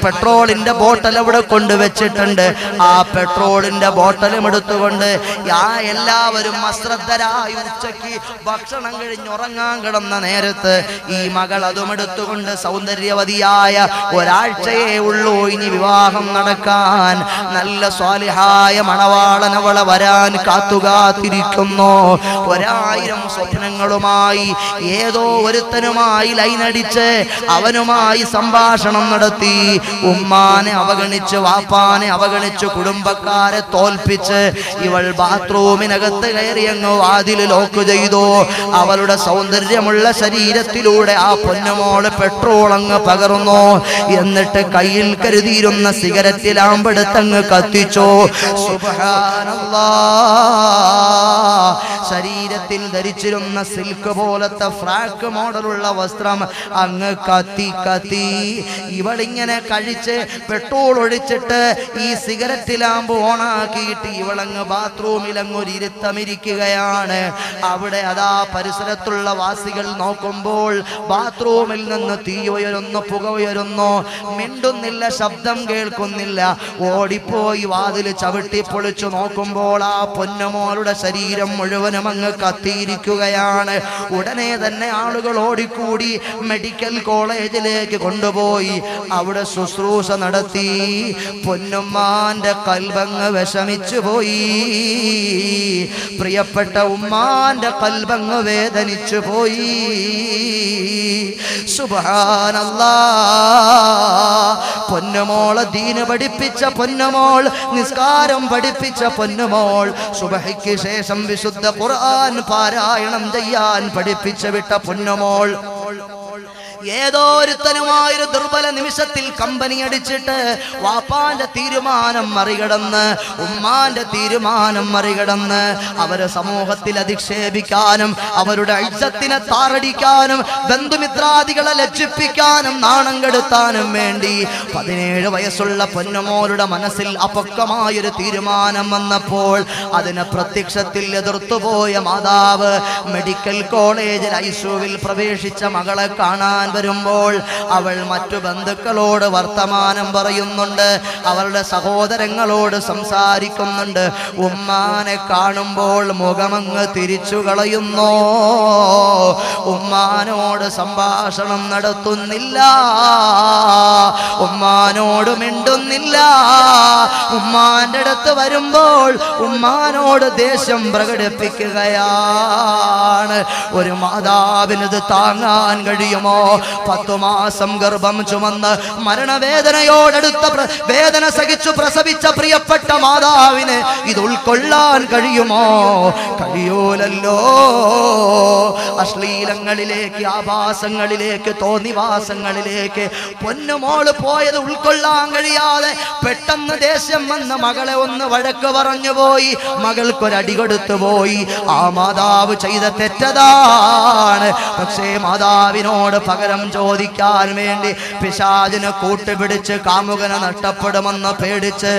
പെട്രോളിന്റെ ബോട്ടൽ അവിടെ കൊണ്ടുവച്ചിട്ടുണ്ട്. ആ പെട്രോളിന്റെ ബോട്ടലും എടുത്തുകൊണ്ട് എല്ലാവരും അശ്രദ്ധരായി ഉച്ചയ്ക്ക് ഭക്ഷണം കഴിഞ്ഞുറങ്ങാൻ കിടന്ന നേരത്ത് ഈ മകൾ അതും എടുത്തുകൊണ്ട്, സൗന്ദര്യവതിയായ ഒരാഴ്ചയേ ഉള്ളൂ ഇനി വിവാഹം നടക്കാൻ, നല്ല സ്വാലിഹായ മണവാളൻ അവളെ വരാൻ കാത്തുകാത്തിരിക്കുന്നു. 1000 സ്വപ്നങ്ങളുമായി ഏതോ ഒരുത്തനുമായി ലൈനടിച്ച് അവനുമായി സംഭാഷണം നടത്തി. ഉമ്മാനെ അവഗണിച്ച്, വാപ്പാനെ അവഗണിച്ച്, കുടുംബക്കാരെ തോൽപ്പിച്ച് ഇവൾ ബാത്റൂമിനകത്ത് കയറി അങ്ങ് വാതിൽ ലോക്ക് ചെയ്തു. അവളുടെ സൗന്ദര്യമുള്ള ശരീരത്തിലൂടെ ആ പൊന്നുമോള് പെട്രോൾ അങ്ങ് പകർന്നു. എന്നിട്ട് കയ്യിൽ കരുതിയിരുന്ന സിഗരറ്റ് ലാമ്പെടുത്തങ്ങ് കത്തിച്ചു. സുബ്ഹാനല്ലാഹ്, ശരീരത്തിൽ ധരിച്ചിരുന്ന സിൽക്ക് പോലത്തെ ഫ്രാക്ക് മോഡലുള്ള വസ്ത്രം അങ്ങ് കത്തി കത്തി. ഇവളിങ്ങനെ കഴിച്ച് പെട്രോൾ ഒഴിച്ചിട്ട് ഈ സിഗരറ്റ് ലാമ്പ് ഓണാക്കിയിട്ട് ഇവളങ്ങ് ബാത്റൂമിൽ അങ്ങൊരു ഇരുത്തമിരിക്കുകയാണ്. അവിടെ അതാ പരിസരത്തുള്ള വാസികൾ നോക്കുമ്പോൾ ബാത്റൂമിൽ നിന്ന് തീ ഉയരുന്നു, പുക ഉയരുന്നു. മിണ്ടുന്നില്ല, ശബ്ദം കേൾക്കുന്നില്ല. ഓടിപ്പോയി വാതിൽ ചവിട്ടി പൊളിച്ചു നോക്കുമ്പോൾ ആ പൊന്നുമോളുടെ ശരീരം മുഴുവനും അങ്ങ് കത്തിയിരിക്കുകയാണ്. ഉടനെ തന്നെ ആളുകൾ ഓടിക്കൂടി മെഡിക്കൽ കോളേജിലേക്ക് കൊണ്ടുപോയി അവിടെ ശുശ്രൂഷ നടത്തി. പൊന്നുമ്മാന്റെ കൽബങ്ങ് വിഷമിച്ചു പോയി. പ്രിയപ്പെട്ട ഉമ്മാന്റെ കൽബങ്ങ് വേദനിച്ചു പോയി. സുബ്ഹാനല്ലാഹ്, പൊന്നുമോളെ ദീന് പഠിപ്പിച്ച പൊന്നുമോൾ, നിസ്കാരം പഠിപ്പിച്ച പൊന്നുമോൾ, സുബഹിക്ക് ശേഷം വിശുദ്ധ ഖുർആൻ പാരായണം ചെയ്യാൻ പഠിപ്പിച്ചു വിട്ട പൊന്നുമോൾ ഏതോ ഒരുത്തനുമായൊരു ദുർബല നിമിഷത്തിൽ കമ്പനി അടിച്ചിട്ട് വാപ്പാന്റെ തീരുമാനം മറികടന്ന് ഉമ്മാന്റെ തീരുമാനം മറികടന്ന് അവരെ സമൂഹത്തിൽ അധിക്ഷേപിക്കാനും അവരുടെ ഇജ്ജത്തിനെ താറടിക്കാനും ബന്ധുമിത്രാദികളെ ലജ്ജിപ്പിക്കാനും നാണം കെടുത്താനും വേണ്ടി 17 വയസ്സുള്ള പൊന്നുമോളുടെ മനസ്സിൽ അപക്വമായൊരു തീരുമാനം വന്നപ്പോൾ അതിനെ പ്രത്യക്ഷത്തിൽ എതിർത്തുപോയ മാതാവ് മെഡിക്കൽ കോളേജിൽ ഐസിയുവിൽ പ്രവേശിച്ച മകളെ കാണാൻ വരുമ്പോൾ അവൾ മറ്റു ബന്ധുക്കളോട് വർത്തമാനം പറയുന്നുണ്ട്, അവളുടെ സഹോദരങ്ങളോട് സംസാരിക്കുന്നുണ്ട്. ഉമ്മാനെ കാണുമ്പോൾ മുഖമങ്ങ് തിരിച്ചു കളയുന്നു, ഉമ്മാനോട് സംഭാഷണം നടത്തുന്നില്ല, ഉമ്മാനോട് മിണ്ടുന്നില്ല. ഉമ്മാന്റെ അടുത്ത് വരുമ്പോൾ ഉമ്മാനോട് ദേഷ്യം പ്രകടിപ്പിക്കുകയാണ്. ഒരു മാതാവിനത് താങ്ങാൻ കഴിയുമോ? 10 മാസം ഗർഭം ചുമന്ന് മരണവേദനയോടടുത്ത വേദന സഹിച്ചു പ്രസവിച്ച പ്രിയപ്പെട്ട മാതാവിന് ഇത് ഉൾക്കൊള്ളാൻ കഴിയുമോ? കഴിയൂലല്ലോ. അശ്ലീലങ്ങളിലേക്ക്, ആഭാസങ്ങളിലേക്ക്, തോന്നിവാസങ്ങളിലേക്ക് പൊന്നുമോള് പോയത് ഉൾക്കൊള്ളാൻ കഴിയാതെ പെട്ടെന്ന് ദേഷ്യം വന്ന് മകളെ ഒന്ന് വഴക്ക് പറഞ്ഞു പോയി, മകൾക്കൊരടി കൊടുത്തു പോയി. ആ മാതാവ് ചെയ്ത തെറ്റതാണ്. പക്ഷേ മാതാവിനോട് പകരം ചോദിക്കാൻ വേണ്ടി പിശാചിനെ കൂട്ടുപിടിച്ച് കാമുകനെ നഷ്ടപ്പെടുമെന്ന് പേടിച്ച്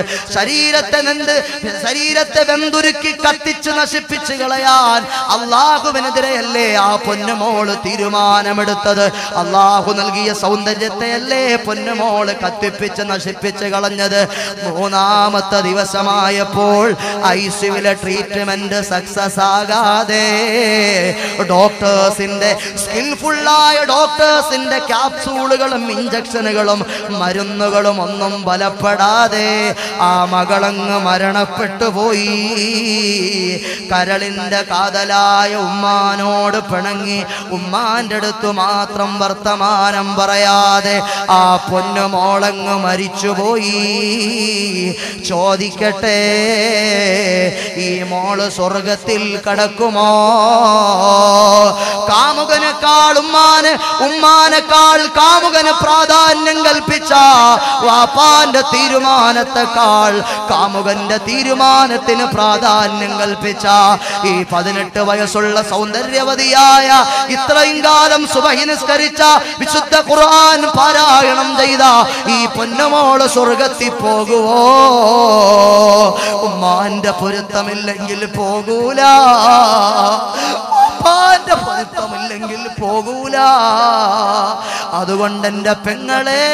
ശരീരത്തെ വെന്തുരുക്കി കത്തിച്ച് നശിപ്പിച്ച് കളയാൻ അള്ളാഹുവിനെതിരെയല്ലേ ആ പൊന്നുമോള് തീരുമാനമെടുത്തത്? അള്ളാഹു നൽകിയ സൗന്ദര്യത്തെയല്ലേ പൊന്നുമോള് കത്തിപ്പിച്ച് നശിപ്പിച്ച് കളഞ്ഞത്? 3ാമത്തെ ദിവസമായപ്പോൾ ഐസിയുവിലെ ട്രീറ്റ്മെന്റ് സക്സസ് ആകാതെ ഡോക്ടേഴ്സിന്റെ സ്കിൽഫുള്ളായ ഡോക്ടേഴ്സിന്റെ ക്യാപ്സൂളുകളും ഇഞ്ചക്ഷനുകളും മരുന്നുകളും ഒന്നും ബലപ്പെടാതെ ആ മകളങ്ങ് മരണപ്പെട്ടു പോയി. കരളിന്റെ കാതലായ ഉമ്മാനോട് പിണങ്ങി ഉമ്മാന്റെ അടുത്ത് മാത്രം വർത്തമാനം പറയാതെ ആ പൊന്നുമോളങ്ങ് മരിച്ചുപോയി. ചോദിക്കട്ടെ, ഈ മോള് സ്വർഗത്തിൽ കടക്കുമോ? കാമുകനേക്കാൾ ഉമ്മാനേക്കാൾ കാമുകന് പ്രാധാന്യം കൽപ്പിച്ച വാപ്പാന്റെ തീരുമാനത്തെക്കാൾ കാമുകന്റെ തീരുമാനത്തിന് പ്രാധാന്യം കൽപ്പിച്ച ഈ 18 വയസ്സുള്ള സൗന്ദര്യവതിയായ, ഇത്രയും കാലം സുബഹി നിസ്കരിച്ച, വിശുദ്ധ ഖുർആൻ പാരായണം ചെയ്ത ഈ പൊന്നുമോള് സ്വർഗത്തിൽ പോകുവോ? ഉമ്മാന്റെ പൊരുത്തമില്ലെങ്കിൽ പോകൂല, ഉമ്മാന്റെ പൊരുത്തമില്ലെങ്കിൽ പോകൂല. അതുകൊണ്ട് എൻ്റെ പെങ്ങളെ,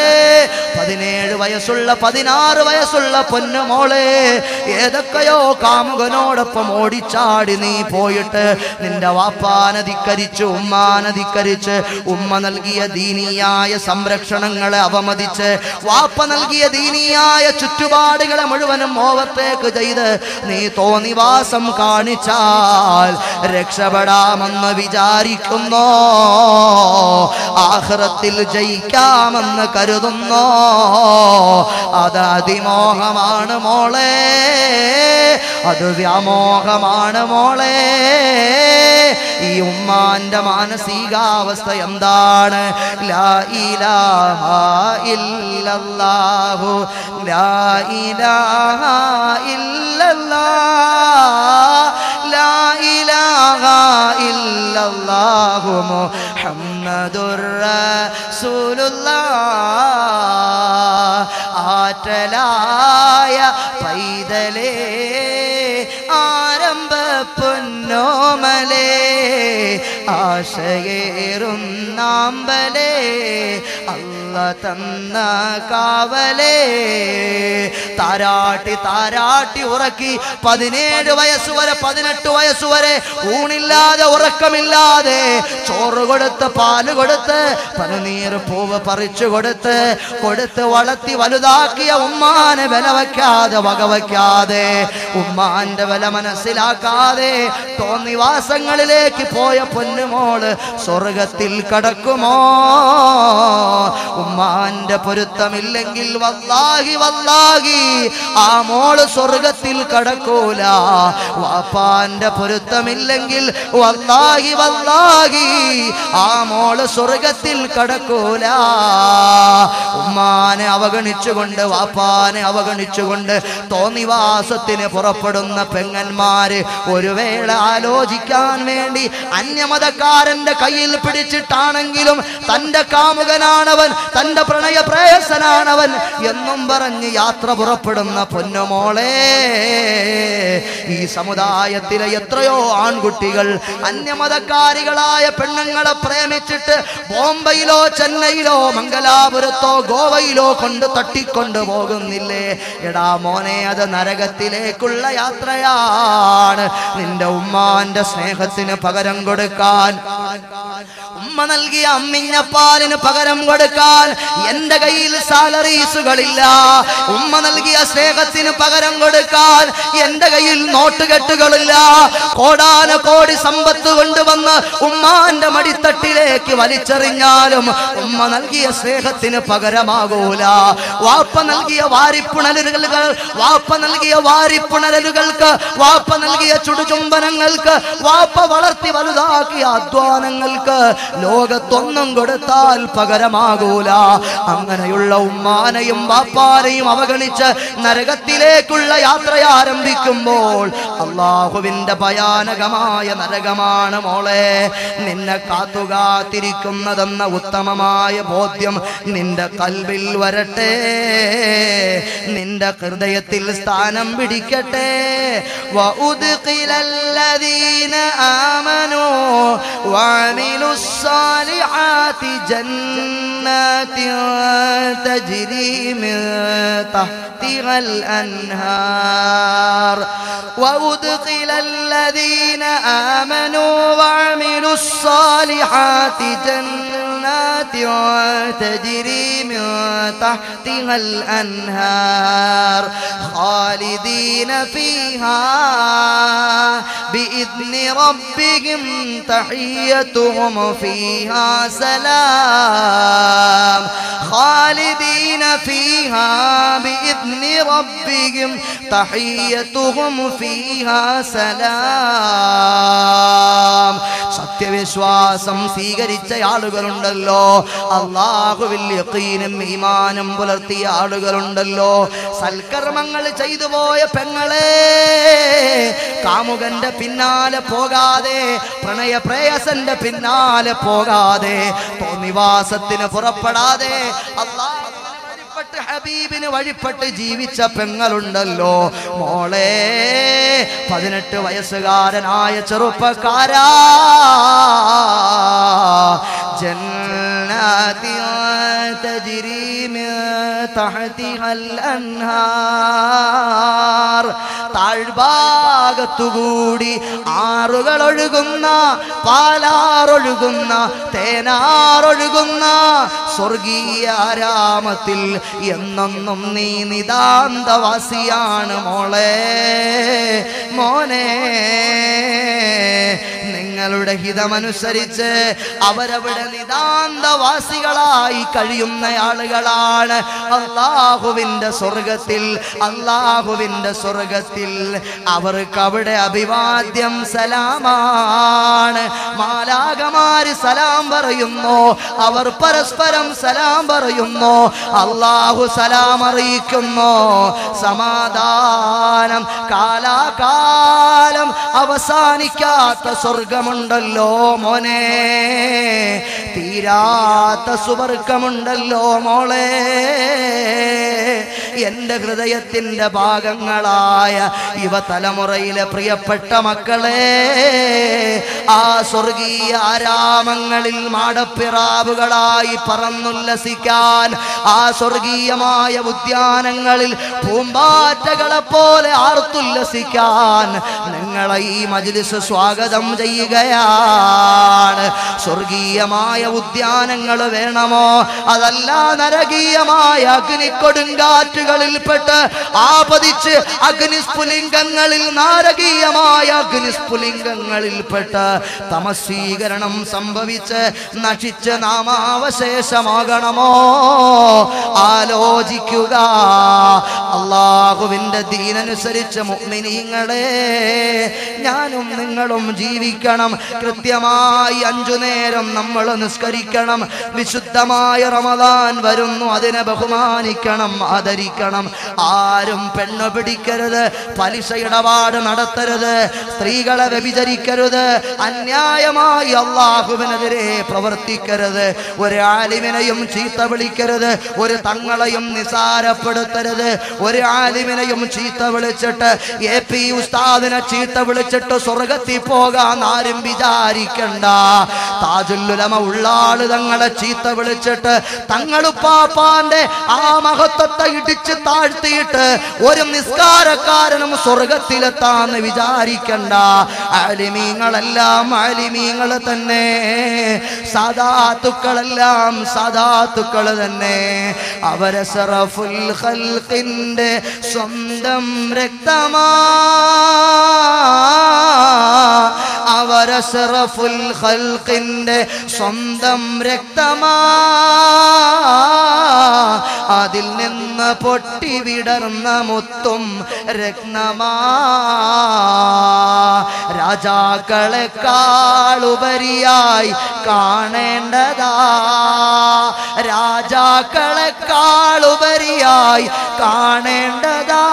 17 വയസ്സുള്ള 16 വയസ്സുള്ള പൊന്നുമോളെ, ഏതൊക്കെയോ കാമുകനോടൊപ്പം ഓടിച്ചാടി നീ പോയിട്ട് നിന്റെ വാപ്പാനെ ധിക്കരിച്ച് ഉമ്മാനെ ധിക്കരിച്ച്, ഉമ്മ നൽകിയ ദീനീയായ സംരക്ഷണങ്ങളെ അവമതിച്ച്, വാപ്പ നൽകിയ ദീനീയായ ചുറ്റുപാടുകളെ മുഴുവനും ഓവർടേക്ക് ചെയ്ത് നീ തോന്നിവാസം കാണിച്ചാൽ രക്ഷപ്പെടാമെന്ന് വിചാരിക്കുന്നോ? ആഖിറത്തിൽ ജയിക്കാമെന്ന് കരുതുന്നോ? അത് അതിമോഹമാണ് മോളെ, അത് വ്യാമോഹമാണ് മോളെ. ഈ ഉമ്മാന്റെ മാനസികാവസ്ഥ എന്താണ്? ലാ ഇലാഹ ഇല്ലല്ലാഹു, ലാ ഇലാഹ ഇല്ലല്ലാഹ്, ലാ ഇലാഹ ഇല്ലല്ലാഹു മുഹമ്മദുർ റസൂലുള്ളാഹ്. ആറ്റലായ പൈതലേ, ആരംഭ പൊന്നോമലേ, ആശയേറുന്നാമ്പലേ, അല്ല തന്ന കാവലേ. താരാട്ടി താരാട്ടി ഉറക്കി 17 വയസ്സ് വരെ 18 വയസ്സ് വരെ ഊണില്ലാതെ ഉറക്കമില്ലാതെ ചോറ് കൊടുത്ത് പാല് കൊടുത്ത് പനിനീർ പൂവ് പറിച്ചു കൊടുത്ത് വളർത്തി വലുതാക്കിയ ഉമ്മാനെ വില വയ്ക്കാതെ വകവയ്ക്കാതെ, ഉമ്മാന്റെ വില മനസ്സിലാക്കാതെ തോന്നിവാസങ്ങളിലേക്ക് പോയ പൊന്നുമോള് സ്വർഗത്തിൽ കടക്കുമോ? ഉമ്മാന്റെ പൊരുത്തമില്ലെങ്കിൽ വല്ലാഹി വല്ലാഹി ആ മോള് സ്വർഗത്തിൽ കടക്കൂല. വാപ്പാന്റെ പൊരുത്തമില്ലെങ്കിൽ വല്ലാഹി വല്ലാഹി ആ മോള് സ്വർഗത്തിൽ കടക്കൂല. ഉമ്മാനെ അവഗണിച്ചുകൊണ്ട് വാപ്പാനെ അവഗണിച്ചുകൊണ്ട് തോന്നിവാസത്തിന് പുറപ്പെടുന്ന പെങ്ങന്മാര് ഒരു വേള ആലോചിക്കാൻ വേണ്ടി അന്യമതക്കാരന്റെ കയ്യിൽ പിടിച്ചിട്ടാണെങ്കിലും തന്റെ കാമുകനാണവൻ, തന്റെ പ്രണയ പ്രേയസനാണവൻ എന്നും പറഞ്ഞ് യാത്ര പുറപ്പെടുന്ന പൊന്നുമോളെ, ഈ സമുദായത്തിലെ എത്രയോ ആൺകുട്ടികൾ അന്യമതക്കാരികളായ പെണ്ണുങ്ങളെ പ്രേമിച്ചിട്ട് ബോംബെയിലോ ചെന്നൈയിലോ മംഗലാപുരത്തോ ഗോവയിലോ കൊണ്ട് തട്ടിക്കൊണ്ടു പോകുന്നില്ലേ? എടാ മോനെ, അത് നരകത്തിലേക്കുള്ള യാത്രയാണ്. നിന്റെ ഉമ്മാന്റെ സ്നേഹത്തിന് പകരം കൊടുക്കാൻ, ഉമ്മ നൽകിയ അമ്മിഞ്ഞപ്പാലിന് പകരം കൊടുക്കാൻ എന്റെ കയ്യിൽ സാലറീസുകളില്ല. ഉമ്മ നൽകിയ സ്നേഹത്തിന് പകരം കൊടുക്കാൻ എന്റെ കയ്യിൽ നോട്ടുകെട്ടുകളില്ല. കോടാന കോടി സമ്പത്ത് കൊണ്ടുവന്ന് ഉമ്മാന്റെ മടിത്തട്ടിലേക്ക് വലിച്ചെറിഞ്ഞാലും ഉമ്മ നൽകിയ സ്നേഹത്തിന് പകരമാകൂല. വാപ്പ നൽകിയ വാരിപ്പുണരലുകൾ, വാപ്പ നൽകിയ വാരിപ്പുണരലുകൾക്ക്, വാപ്പ നൽകിയ ചുടുചുംബനങ്ങൾക്ക്, വാപ്പ വളർത്തി വലുതാക്കിയ അധ്വാനങ്ങൾക്ക് ലോകത്തൊന്നും കൊടുത്താൽ പകരമാകൂല. അങ്ങനെയുള്ള ഉമ്മാനെയും വാപ്പാനെയും അവഗണിച്ച് നരകത്തിലേക്കുള്ള യാത്ര ആരംഭിക്കുമ്പോൾ അള്ളാഹുവിന്റെ ഭയാനകമായ നരകമാണ് മോളെ നിന്നെ കാത്തുകാത്തിരിക്കുന്നതെന്ന ഉത്തമമായ ബോധ്യം നിന്റെ കൽബിൽ വരട്ടെ, നിന്റെ ഹൃദയത്തിൽ സ്ഥാനം പിടിക്കട്ടെ. വഉദ്ഖിലല്ലദീന ആമനൂ വഅമിലുസ്സാലിഹാതി ജന്നാതിൻ തജ്രി മിൻ തഹ്തിഹൽ അൻഹാർ. വഉദ്ഖിലല്ലദീന ആമനൂ വഅമിലുസ്സാലിഹാതി ജന്നാതിൻ തജ്രി മിൻ തഹ്തിഹൽ അൻഹാർ ഖാലിദീന ഫീഹാ بإذن ربهم تحيتهم فيها سلام خالدين فيها بإذن ربهم تحيتهم فيها سلام. സത്യവിശ്വാസം സ്വീകരിച്ച ആളുകളുണ്ടല്ലോ, അല്ലാഹുവിൽ യഖീനും ഈമാനും പുലർത്തിയ ആളുകളുണ്ടല്ലോ, സൽക്കർമ്മങ്ങൾ ചെയ്തു പോയ പെങ്ങളെ, കാമുകന്റെ പിന്നാലെ പോകാതെ, പ്രണയ പ്രേയസന്റെ പിന്നാലെ പോകാതെ, തോന്നിവാസത്തിന് പുറപ്പെടാതെ അല്ലാഹുവിന് ഹബീബിന് വഴിപ്പെട്ട് ജീവിച്ച പെങ്ങളുണ്ടല്ലോ മോളെ. 18 വയസ്സുകാരനായ ചെറുപ്പക്കാരാ, ജന്നാതി തജ്രി മിൻ തഹ്തിഹൽ അൻഹാർ, താഴ്ഭാഗത്തുകൂടി ആറുകൾ ഒഴുകുന്ന, പാലാറൊഴുകുന്ന, തേനാറൊഴുകുന്ന സ്വർഗീയ ആരാമത്തിൽ എന്നെന്നും നീ നിതാന്തവാസിയാണ് മോളെ. മോനെ, നിങ്ങളുടെ ഹിതമനുസരിച്ച് അവരവിടെ നിതാന്തവാസികളായി കഴിയുന്ന ആളുകളാണ്. അല്ലാഹുവിന്റെ സ്വർഗത്തിൽ, അല്ലാഹുവിന്റെ സ്വർഗത്തിൽ അവർക്ക് അവിടെ അഭിവാദ്യം സലാമാണ്. മാലാഖമാര് സലാം പറയുന്നു, അവർ പരസ്പരം സലാം പറയുന്നു, അല്ലാഹു സലാം അറിയിക്കുന്നു. സമാധാനം, കാലാകാലം അവസാനിക്കാത്ത സ്വർഗമുണ്ടല്ലോ മോനെ, തീരാത്ത സുവർഗമുണ്ടല്ലോ മോളെ. എന്റെ ഹൃദയത്തിന്റെ ഭാഗങ്ങളായ യുവതലമുറയിലെ പ്രിയപ്പെട്ട മക്കളെ, ആ സ്വർഗീയ ആരാമങ്ങളിൽ മാടപ്പിറാവുകളായി പറന്നുല്ലസിക്കാൻ, ആ സ്വർഗീയമായ ഉദ്യാനങ്ങളിൽ പൂമ്പാറ്റകളെ പോലെ ആർത്തുല്ലസിക്കാൻ നിങ്ങളെ ഈ മജ്ലിസ് സ്വാഗതം ചെയ്യുകയാണ്. സ്വർഗീയമായ ഉദ്യാനങ്ങൾ വേണമോ? അതല്ല നരകീയമായ അഗ്നിക്കൊടുങ്കാറ്റുകൾ പിശാചുകളിൽപ്പെട്ട് ആപതിച്ച് അഗ്നിസ്ഫുലിംഗങ്ങളിൽ നാരകീയമായ അഗ്നിസ്ഫുലിംഗങ്ങളിൽപ്പെട്ട് തമസ്വീകരണം സംഭവിച്ച് നശിച്ച് നാമാവശേഷമാകണമോ? ആലോചിക്കുക. അല്ലാഹുവിന്റെ ദീനനുസരിച്ച് മുഅ്മിനീങ്ങളെ ഞാനും നിങ്ങളും ജീവിക്കണം. കൃത്യമായി 5 നേരം നമ്മൾ നിസ്കരിക്കണം. വിശുദ്ധമായ റമദാൻ വരുന്നു, അതിനെ ബഹുമാനിക്കണം, ആദരിക്കണം. ആരും പെണ്ണ് പിടിക്കരുത്, പലിശ ഇടപാട് നടത്തരുത്, സ്ത്രീകളെ വ്യഭിചരിക്കരുത്, അന്യായമായി അല്ലാഹുവിനെതിരെ പ്രവർത്തിക്കരുത്, ഒരു ആലിമിനെയും ചീത്ത വിളിക്കരുത്, ഒരു തങ്ങളെയും നിസാരപ്പെടുത്തരുത്. ഒരു ആലിമിനെയും ചീത്ത വിളിച്ചിട്ട് AP ഉസ്താദിനെ ചീത്ത വിളിച്ചിട്ട് സ്വർഗത്തിൽ പോകാൻ ആരും വിചാരിക്കണ്ട. താജുൽ ഉലമ ഉള്ള ആള് തങ്ങളെ ചീത്ത വിളിച്ചിട്ട് തങ്ങളുപ്പാപ്പാന്റെ ആ മഹത്വത്തെ ഇടിച്ച് താഴ്ത്തിയിട്ട് ഒരു നിസ്കാരക്കാരനും സ്വർഗത്തിലെത്താന്ന് വിചാരിക്കണ്ട. ആലിമീങ്ങളെല്ലാം ആലിമീങ്ങൾ തന്നെ, സാദാത്തുക്കളെല്ലാം സാദാത്തുക്കൾ തന്നെ. അവരസറഫുൽ ഖൽഖിന്റെ സ്വന്തം രക്തമാ, അവരസറഫുൽ ഖൽഖിന്റെ സ്വന്തം രക്തമാ, അതിൽ നിന്ന് പൊട്ടി വിടർന്ന മുത്തും രത്നമാ. രാജാക്കളെക്കാളുപരിയായി കാണേണ്ടതാ, രാജാക്കളെക്കാളുപരിയായി കാണേണ്ടതാ.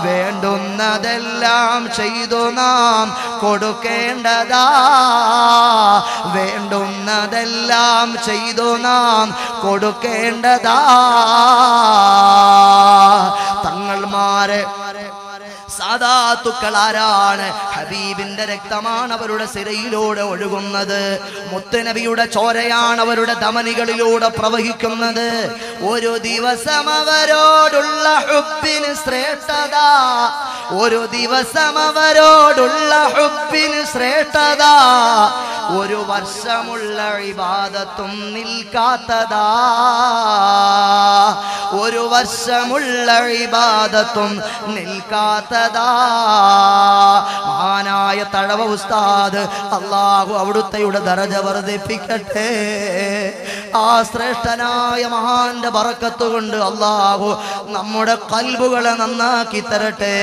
വേണ്ടുന്നതെല്ലാം ചെയ്തു നാം കൊടുക്കേണ്ടതാ, വേണ്ടുന്നതെല്ലാം ചെയ്തു നാം കൊടുക്കേണ്ടതാ. തങ്ങൾമാരെ സാദാത്തുക്കൾ ആരാണ്? ഹബീബിന്റെ രക്തമാണ് അവരുടെ സിരയിലൂടെ ഒഴുകുന്നത്, മുത്തുനബിയുടെ ചോരയാണ് അവരുടെ ധമനികളിലൂടെ പ്രവഹിക്കുന്നത്. ഒരു ദിവസം അവരോടുള്ള ഹുബ്ബിന് ശ്രേഷ്ഠത, ഒരു ദിവസം അവരോടുള്ള ഹുബ്ബിന് ശ്രേഷ്ഠത, ഒരു വർഷമുള്ള ഇബാദത്തും നിൽക്കാത്തതാ, ഒരു വർഷമുള്ള ഇബാദത്തും നിൽക്കാത്തതാ. മഹാനായ തഴവ ഉസ്താദ്, അല്ലാഹു അവിടുത്തെയുടെ ദറജ വർദ്ധിപ്പിക്കട്ടെ. ആ ശ്രേഷ്ഠനായ മഹാന്റെ ബറക്കത്ത് കൊണ്ട് അല്ലാഹു നമ്മുടെ ഖൽബുകളെ നന്നാക്കി തരട്ടെ.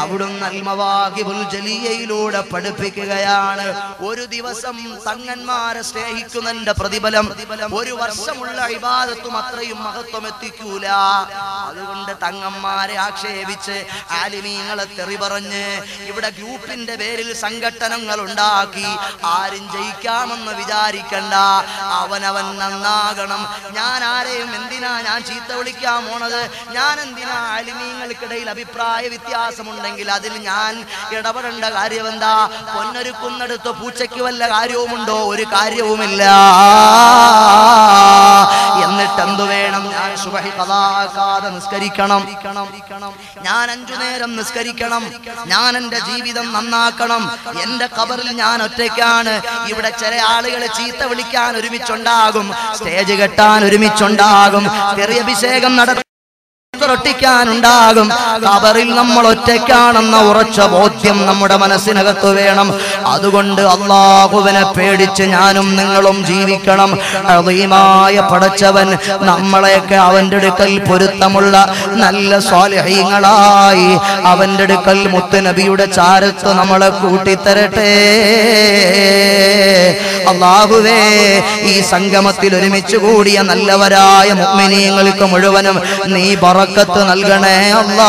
അവിടുന്ന് അൽ മവാഖിബുൽ ജലിയയിലൂടെ പഠിപ്പിക്കുകയാണ്, ഒരു ദിവസം തങ്ങന്മാരെ സ്നേഹിക്കുന്നതിന്റെ പ്രതിഫലം ഒരു വർഷമുള്ള ഇബാദത്തും അത്രയും മഹത്വം എത്തിക്കൂല. അതുകൊണ്ട് തങ്ങന്മാരെ ആക്ഷേപിച്ച് ആലിമീങ്ങളെ തെറി പറഞ്ഞ് ഇവിടെ ഗ്രൂപ്പിന്റെ പേരിൽ സംഘടനകൾ ഉണ്ടാക്കി ആരും ജയിക്കാമെന്ന് വിചാരിക്കണ്ട. അവനവൻ നന്നാകണം. ഞാൻ ആരെയും എന്തിനാ ഞാൻ ചീത്ത വിളിക്കാൻ പോണത്? ഞാൻ എന്തിനാ? ആലിമീങ്ങൾക്കിടയിൽ അഭിപ്രായ വ്യത്യാസമുണ്ടെങ്കിൽ അതിൽ ഞാൻ ഇടപെടേണ്ട കാര്യമെന്താ? പൊന്നൊരുക്കുന്നിടത്ത് പൂച്ചയ്ക്ക് വല്ല കാര്യവുമുണ്ടോ? ഒരു കാര്യവുമില്ല. എന്നിട്ട് എന്തു വേണം? ഞാൻ സുബഹി ഖദാക്കാതെ നിസ്കരിക്കണം, ഞാൻ 5 നേരം നിസ്കരിക്കണം, ഞാൻ എന്റെ ജീവിതം നന്നാക്കണം. എന്റെ ഖബറിൽ ഞാൻ ഒറ്റയ്ക്കാണ്. ഇവിടെ ചില ആളുകൾ ചീത്ത വിളിക്കാൻ ഒരുമിച്ചുണ്ടാകും, സ്റ്റേജ് കെട്ടാൻ ഒരുമിച്ചുണ്ടാകും, ചെറിയ അഭിഷേകം ഒട്ടിക്കാനുണ്ടാകും. ഖബറിൽ നമ്മൾ ഒറ്റയ്ക്കാണെന്ന ഉറച്ച ബോധ്യം നമ്മുടെ മനസ്സിനകത്ത് വേണം. അതുകൊണ്ട് അല്ലാഹുവിനെ പേടിച്ച് ഞാനും നിങ്ങളും ജീവിക്കണം. അദീമായ പടച്ചവൻ നമ്മളെയൊക്കെ അവന്റെ അടുക്കൽ പൊരുത്തമുള്ള നല്ല സ്വാലിഹീങ്ങളായി അവന്റെ അടുക്കൽ മുത്തുനബിയുടെ ചാരത്ത് നമ്മളെ കൂട്ടിത്തരട്ടെ. അല്ലാഹുവേ, ഈ സംഗമത്തിൽ ഒരുമിച്ച് കൂടിയ നല്ലവരായ മുഅ്മിനീങ്ങൾക്ക് മുഴുവനും നീ ബറക്കത്ത് നൽകണേ അല്ലാഹ്.